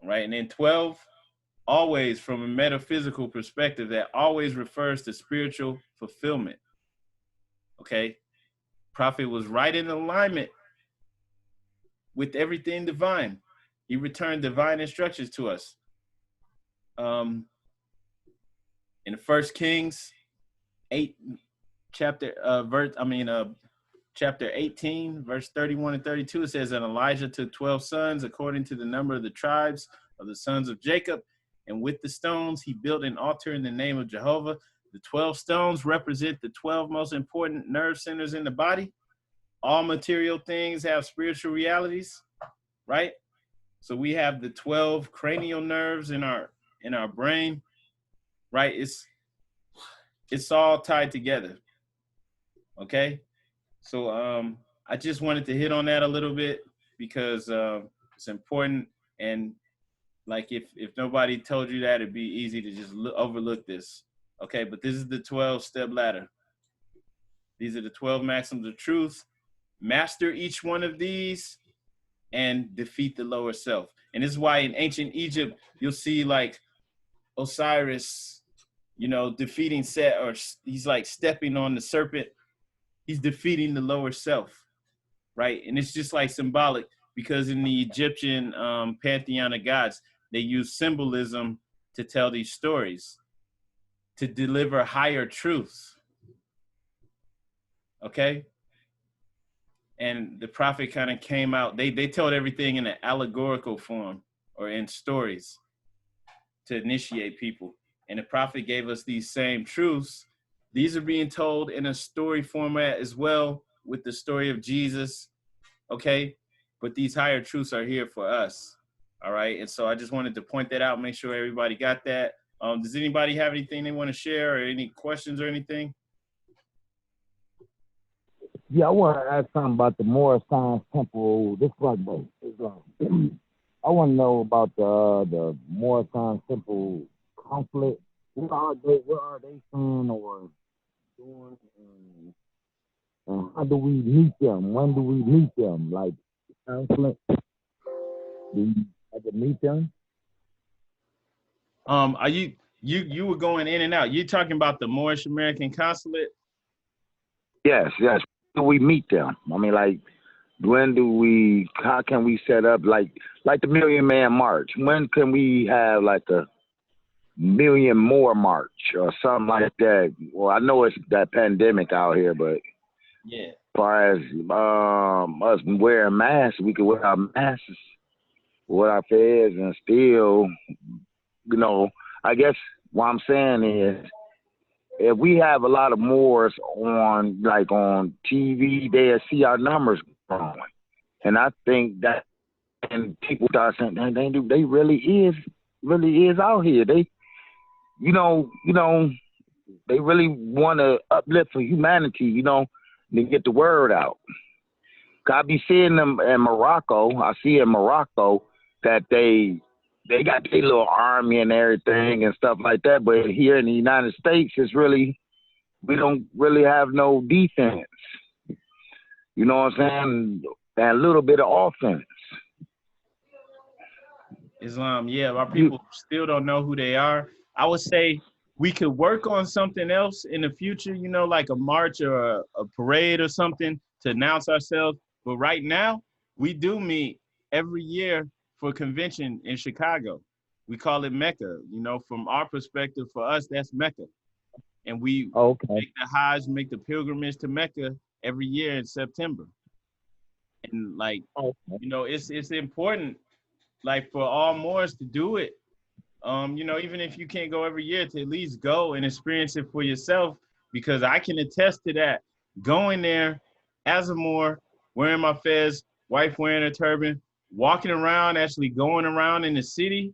All right. And then 12, always from a metaphysical perspective, that always refers to spiritual fulfillment. Okay. Prophet was right in alignment with everything divine. He returned divine instructions to us. In 1 Kings 8, chapter 18, verse 31 and 32, it says, and Elijah took 12 sons according to the number of the tribes of the sons of Jacob, and with the stones he built an altar in the name of Jehovah. The 12 stones represent the 12 most important nerve centers in the body. All material things have spiritual realities, right? So we have the 12 cranial nerves in our brain, right? It's all tied together. Okay? So I just wanted to hit on that a little bit because it's important. And like if nobody told you that, it'd be easy to just overlook this. Okay, but this is the 12-step ladder. These are the 12 maxims of truth. Master each one of these and defeat the lower self. And this is why in ancient Egypt, you'll see like Osiris, defeating Set, or he's like stepping on the serpent. He's defeating the lower self, right? And it's just like symbolic because in the Egyptian pantheon of gods, they use symbolism to tell these stories, to deliver higher truths. Okay? And the prophet kind of came out, they told everything in an allegorical form or in stories to initiate people. And the prophet gave us these same truths. These are being told in a story format as well with the story of Jesus, okay? But these higher truths are here for us, all right? And so I just wanted to point that out, make sure everybody got that. Does anybody have anything they want to share or any questions or anything? Yeah, I want to ask something about the Moorish Science Temple. This is Islam. I want to know about the Moorish Science Temple conflict. What are they saying or doing? And how do we meet them? When do we meet them? Like conflict? Do we have to meet them? Are you were going in and out. You talking about the Moorish American Consulate? Yes. Do we meet them? I mean, like, how can we set up like the Million Man March? When can we have like a Million More March or something like that? Well, I know it's that pandemic out here, but yeah, as far as us wearing masks, we could wear our masks with our feds and still, I guess what I'm saying is if we have a lot of Moors on on TV, they'll see our numbers growing. And I think that, and people start saying, they really is out here. They, they really want to uplift for humanity, to get the word out. I be seeing them in Morocco. I see in Morocco that they got their little army and everything and stuff like that. But here in the United States, we don't really have no defense. You know what I'm saying? And a little bit of offense. Islam, yeah, our people still don't know who they are. I would say we could work on something else in the future, like a march or a parade or something to announce ourselves. But right now, we do meet every year for a convention in Chicago. We call it Mecca. From our perspective, for us, that's Mecca. And we make the Hajj, make the pilgrimage to Mecca every year in September. And it's important, for all Moors to do it. Even if you can't go every year, to at least go and experience it for yourself, because I can attest to that. Going there as a Moor, wearing my fez, wife wearing a turban, walking around, actually going around in the city,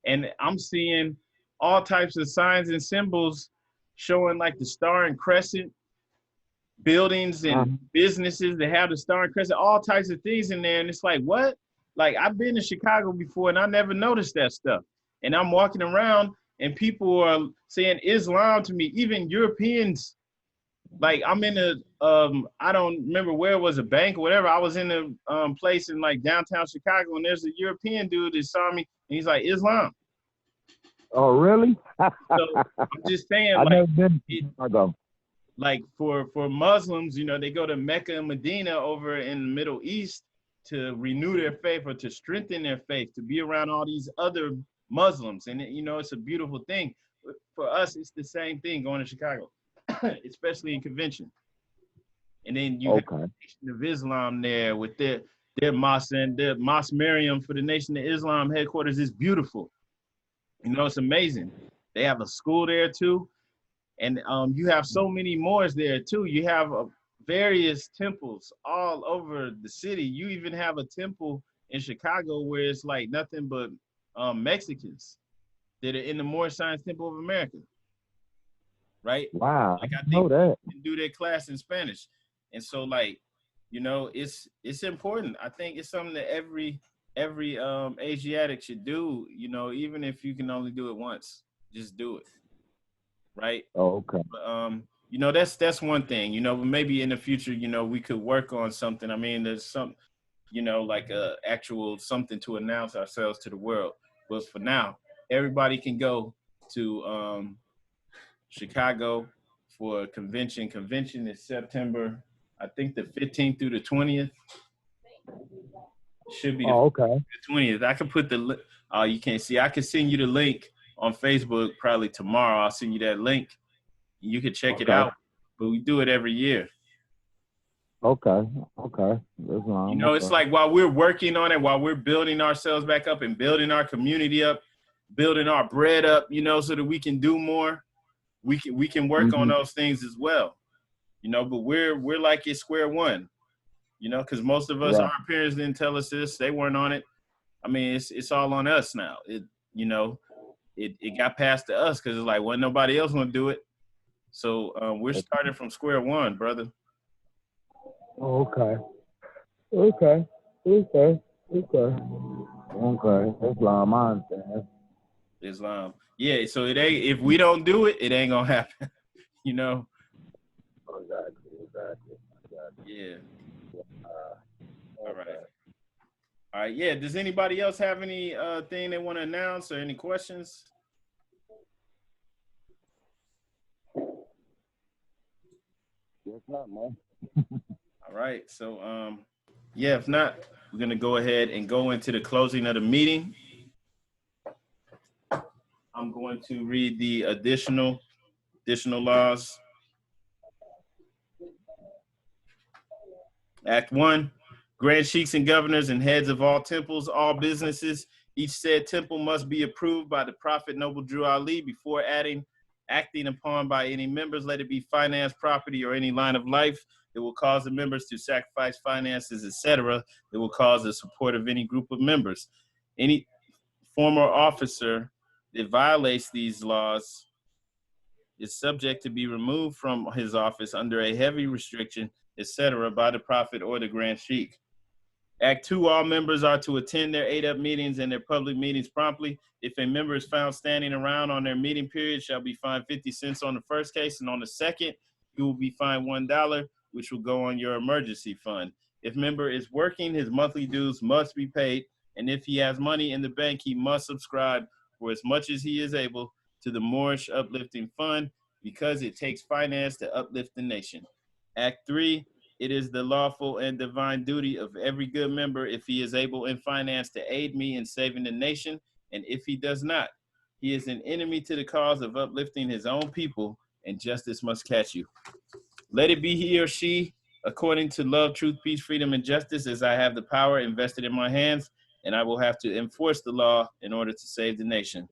and I'm seeing all types of signs and symbols showing the star and crescent, buildings and businesses that have the star and crescent, all types of things in there. And it's like, what? I've been to Chicago before and I never noticed that stuff. And I'm walking around and people are saying Islam to me, even Europeans. I'm in I don't remember where it was, a bank or whatever. I was in a place in downtown Chicago, and there's a European dude that saw me and he's like, Islam. Oh, really? So I'm just saying, I've never been to Chicago. For Muslims, they go to Mecca and Medina over in the Middle East to renew their faith or to strengthen their faith, to be around all these other Muslims. And, it's a beautiful thing. For us, it's the same thing going to Chicago, especially in convention. And then you have the Nation of Islam there with their mosque, and their Mosque Mariam for the Nation of Islam headquarters is beautiful. It's amazing. They have a school there too. And you have so many Moors there too. You have various temples all over the city. You even have a temple in Chicago where it's nothing but Mexicans that are in the Moorish Science Temple of America. Right? Wow. I think they can do their class in Spanish. And so it's important. I think it's something that every Asiatic should do, even if you can only do it once, just do it. Right? Oh, okay. But, that's one thing, but maybe in the future, we could work on something. I mean, there's some, a actual something to announce ourselves to the world. But for now, everybody can go to Chicago for a convention. Convention is September, I think the 15th through the 20th. Should be the 20th. I could put the, you can't see, I could send you the link on Facebook probably tomorrow. I'll send you that link. You can check it out. But we do it every year. Okay. It's while we're working on it, while we're building ourselves back up and building our community up, building our bread up, so that we can do more, we can work on those things as well. But we're at square one, because most of us, our parents didn't tell us this. They weren't on it. I mean, it's all on us now. It got passed to us because it's wasn't nobody else gonna do it. So we're starting from square one, brother. Okay. Islam, I understand. Islam. Yeah, so it ain't, if we don't do it, it ain't gonna happen. Exactly. Yeah. All right. Yeah. Does anybody else have any thing they want to announce or any questions? Yes, not, man. All right. So, if not, we're gonna go ahead and go into the closing of the meeting. I'm going to read the additional laws. Act 1, Grand Sheiks and governors and heads of all temples, all businesses, each said temple must be approved by the Prophet Noble Drew Ali before adding acting upon by any members, let it be finance, property, or any line of life that will cause the members to sacrifice finances, etc., that will cause the support of any group of members. Any former officer that violates these laws is subject to be removed from his office under a heavy restriction, etc., by the prophet or the Grand Sheikh. Act 2, all members are to attend their 8-up meetings and their public meetings promptly. If a member is found standing around on their meeting period, shall be fined 50 cents on the first case, and on the second, you will be fined $1, which will go on your emergency fund. If member is working, his monthly dues must be paid, and if he has money in the bank, he must subscribe for as much as he is able to the Moorish Uplifting Fund, because it takes finance to uplift the nation. Act 3, it is the lawful and divine duty of every good member, if he is able in finance, to aid me in saving the nation, and if he does not, he is an enemy to the cause of uplifting his own people, and justice must catch you. Let it be he or she, according to love, truth, peace, freedom, and justice, as I have the power invested in my hands, and I will have to enforce the law in order to save the nation.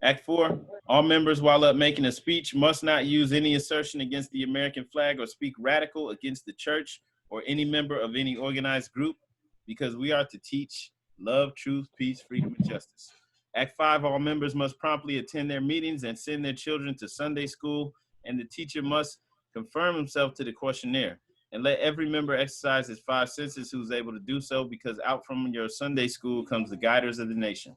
Act 4, all members, while up making a speech, must not use any assertion against the American flag or speak radical against the church or any member of any organized group, because we are to teach love, truth, peace, freedom, and justice. Act 5, all members must promptly attend their meetings and send their children to Sunday school, and the teacher must confirm himself to the questionnaire. And let every member exercise his 5 senses who is able to do so, because out from your Sunday school comes the guiders of the nation.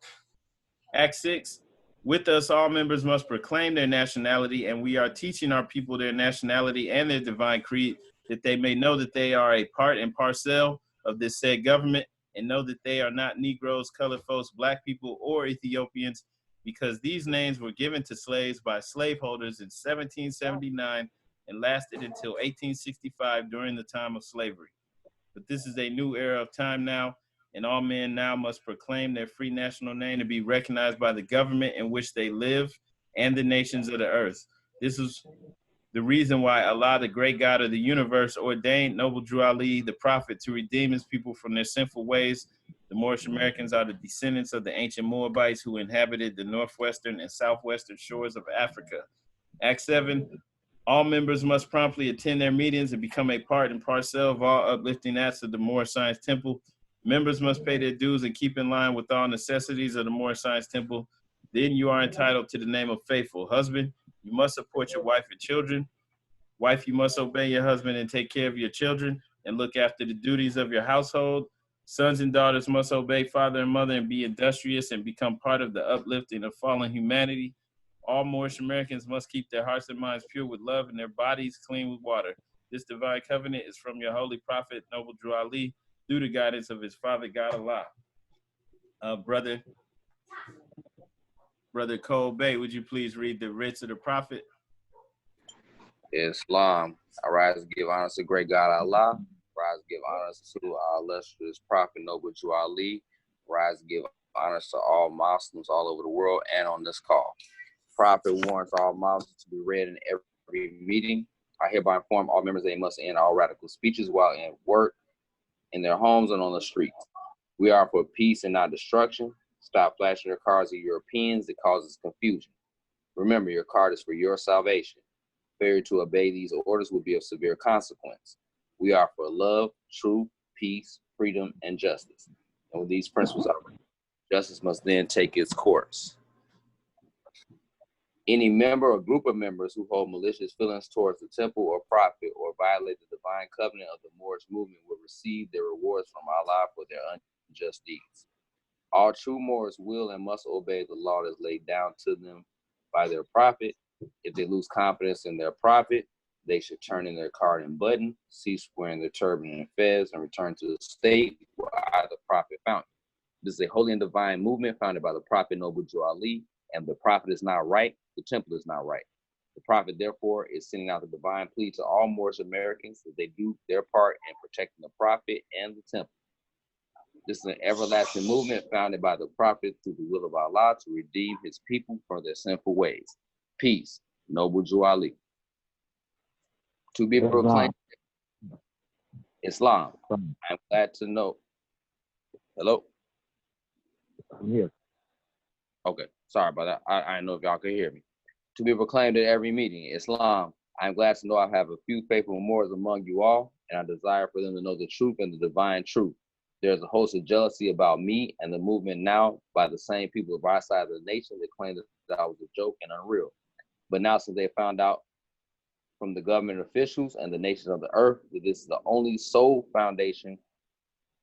Act 6, with us, all members must proclaim their nationality, and we are teaching our people their nationality and their divine creed, that they may know that they are a part and parcel of this said government, and know that they are not Negroes, colored folks, black people, or Ethiopians, because these names were given to slaves by slaveholders in 1779 and lasted until 1865 during the time of slavery. But this is a new era of time now, and all men now must proclaim their free national name to be recognized by the government in which they live and the nations of the earth. This is the reason why Allah, the great God of the universe, ordained Noble Drew Ali, the prophet, to redeem his people from their sinful ways. The Moorish Americans are the descendants of the ancient Moabites who inhabited the northwestern and southwestern shores of Africa. Act 7, all members must promptly attend their meetings and become a part and parcel of all uplifting acts of the Moorish Science Temple. Members must pay their dues and keep in line with all necessities of the Moorish Science Temple. Then you are entitled to the name of faithful. Husband, you must support your wife and children. Wife, you must obey your husband and take care of your children and look after the duties of your household. Sons and daughters must obey father and mother and be industrious and become part of the uplifting of fallen humanity. All Moorish Americans must keep their hearts and minds pure with love and their bodies clean with water. This divine covenant is from your holy prophet, Noble Drew Ali, through the guidance of his father, God Allah. Brother Cole Bay, would you please read the writs of the prophet? Islam. I rise to give honor to great God Allah. Rise to give honors to our illustrious prophet, Noble Drew Ali. Rise to give honors to all Muslims all over the world and on this call. Prophet warrants all Muslims to be read in every meeting. I hereby inform all members they must end all radical speeches while in work, in their homes, and on the streets. We are for peace and not destruction. Stop flashing your cards at Europeans. It causes confusion. Remember, your card is for your salvation. Failure to obey these orders will be of severe consequence. We are for love, truth, peace, freedom, and justice. And when these principles are, justice must then take its course. Any member or group of members who hold malicious feelings towards the temple or prophet or violate the divine covenant of the Moorish movement will receive their rewards from Allah for their unjust deeds. All true Moors will and must obey the law that's laid down to them by their prophet. If they lose confidence in their prophet, they should turn in their card and button, cease wearing their turban and fez, and return to the state where the prophet found them. This is a holy and divine movement founded by the prophet Noble Drew Ali, and the prophet is not right, the temple is not right. The prophet, therefore, is sending out the divine plea to all Moorish Americans that they do their part in protecting the prophet and the temple. This is an everlasting movement founded by the prophet through the will of Allah to redeem his people from their sinful ways. Peace, Noble Drew Ali. To be proclaimed, Islam. I'm glad to know. Hello? I'm here. Okay, sorry about that. I didn't know if y'all could hear me. To be proclaimed at every meeting. Islam. I am glad to know I have a few faithful Moors among you all, and I desire for them to know the truth and the divine truth. There is a host of jealousy about me and the movement now by the same people of our side of the nation that claim that I was a joke and unreal. But now, since they found out from the government officials and the nations of the earth that this is the only sole foundation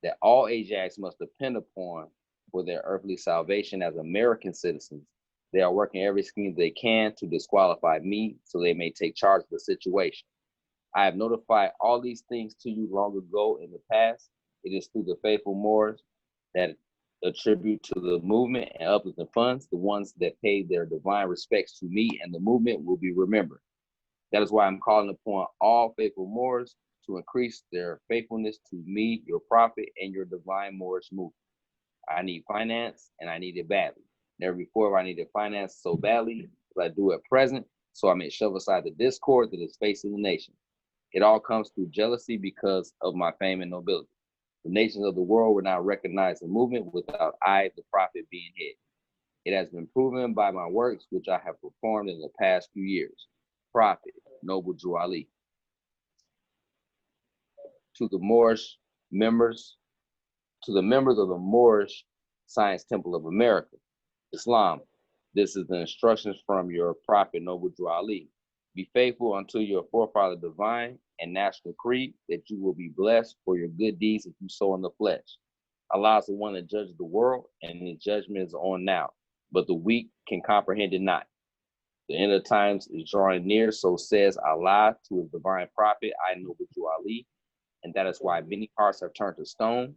that all Asiatics must depend upon for their earthly salvation as American citizens, they are working every scheme they can to disqualify me so they may take charge of the situation. I have notified all these things to you long ago in the past. It is through the faithful Moors that attribute to the movement and uplift the funds, the ones that pay their divine respects to me and the movement will be remembered. That is why I'm calling upon all faithful Moors to increase their faithfulness to me, your prophet, and your divine Moorish movement. I need finance, and I need it badly. Never before have I needed finance so badly as I do at present, so I may shove aside the discord that is facing the nation. It all comes through jealousy because of my fame and nobility. The nations of the world will not recognize the movement without I, the prophet, being hid. It has been proven by my works, which I have performed in the past few years. Prophet, Noble Drew Ali. To the Moorish members, to the members of the Moorish Science Temple of America, Islam, this is the instructions from your prophet, Noble Drew Ali. Be faithful unto your forefather divine and national creed that you will be blessed for your good deeds if you sow in the flesh. Allah is the one that judges the world, and his judgment is on now, but the weak can comprehend it not. The end of times is drawing near, so says Allah to his divine prophet, I Noble Drew Ali, and that is why many hearts have turned to stone.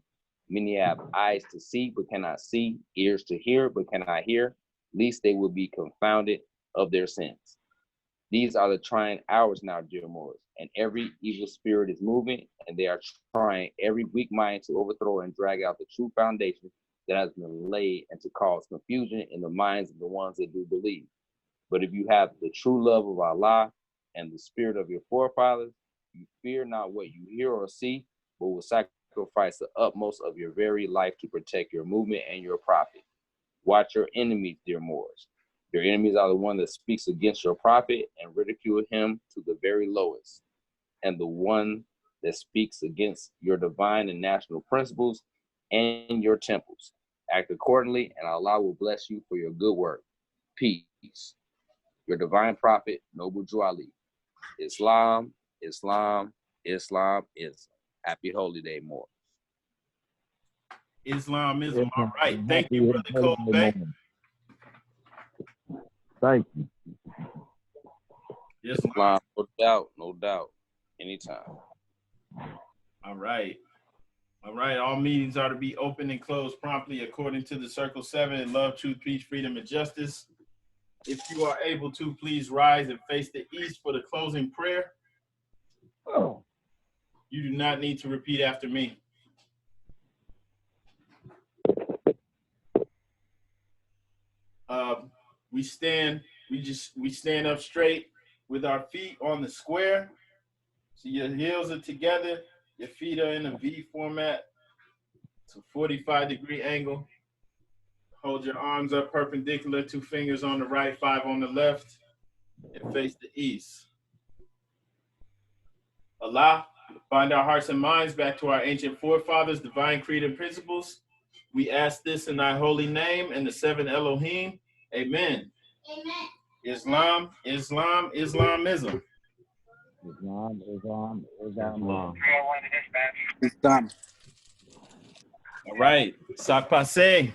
Many have eyes to see, but cannot see, ears to hear, but cannot hear, lest they will be confounded of their sins. These are the trying hours now, dear Moors, and every evil spirit is moving, and they are trying every weak mind to overthrow and drag out the true foundation that has been laid and to cause confusion in the minds of the ones that do believe. But if you have the true love of Allah and the spirit of your forefathers, you fear not what you hear or see, but will sacrifice the utmost of your very life to protect your movement and your prophet. Watch your enemies, dear Moors. Your enemies are the one that speaks against your prophet and ridicule him to the very lowest, and the one that speaks against your divine and national principles and your temples. Act accordingly, and Allah will bless you for your good work. Peace. Your divine prophet, Noble Drew Ali. Islam, Islam, Islam, Islam. Happy Holy Day, Moors. Islamism. All right. Thank you, Brother Cole. Thank you. Islam, no doubt, no doubt. Anytime. All right. All right. All meetings are to be open and closed promptly according to the Circle 7 in love, truth, peace, freedom, and justice. If you are able to, please rise and face the east for the closing prayer. Oh. You do not need to repeat after me. We stand up straight with our feet on the square. So your heels are together, your feet are in a V format. It's a 45-degree angle. Hold your arms up perpendicular, 2 fingers on the right, 5 on the left, and face the east. Allah, bind our hearts and minds back to our ancient forefathers, divine creed and principles. We ask this in thy holy name and the 7 Elohim. Amen. Amen. Islam, Islam, Islamism. Islam, Islam, Islam. Islam. All right. Sak passe.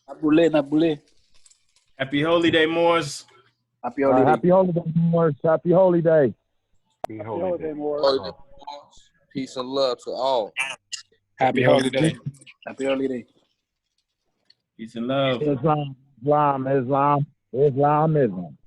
Nabule, Nabule. Happy Holy Day, Moors. Happy holiday. Happy Holy Day, Moors. Happy Holy Day. Happy holiday, Moors. Holy Day, Moors. Peace and love to all. Happy holiday. Happy holiday. Peace and love. Islam, Islam, Islam, Islamism.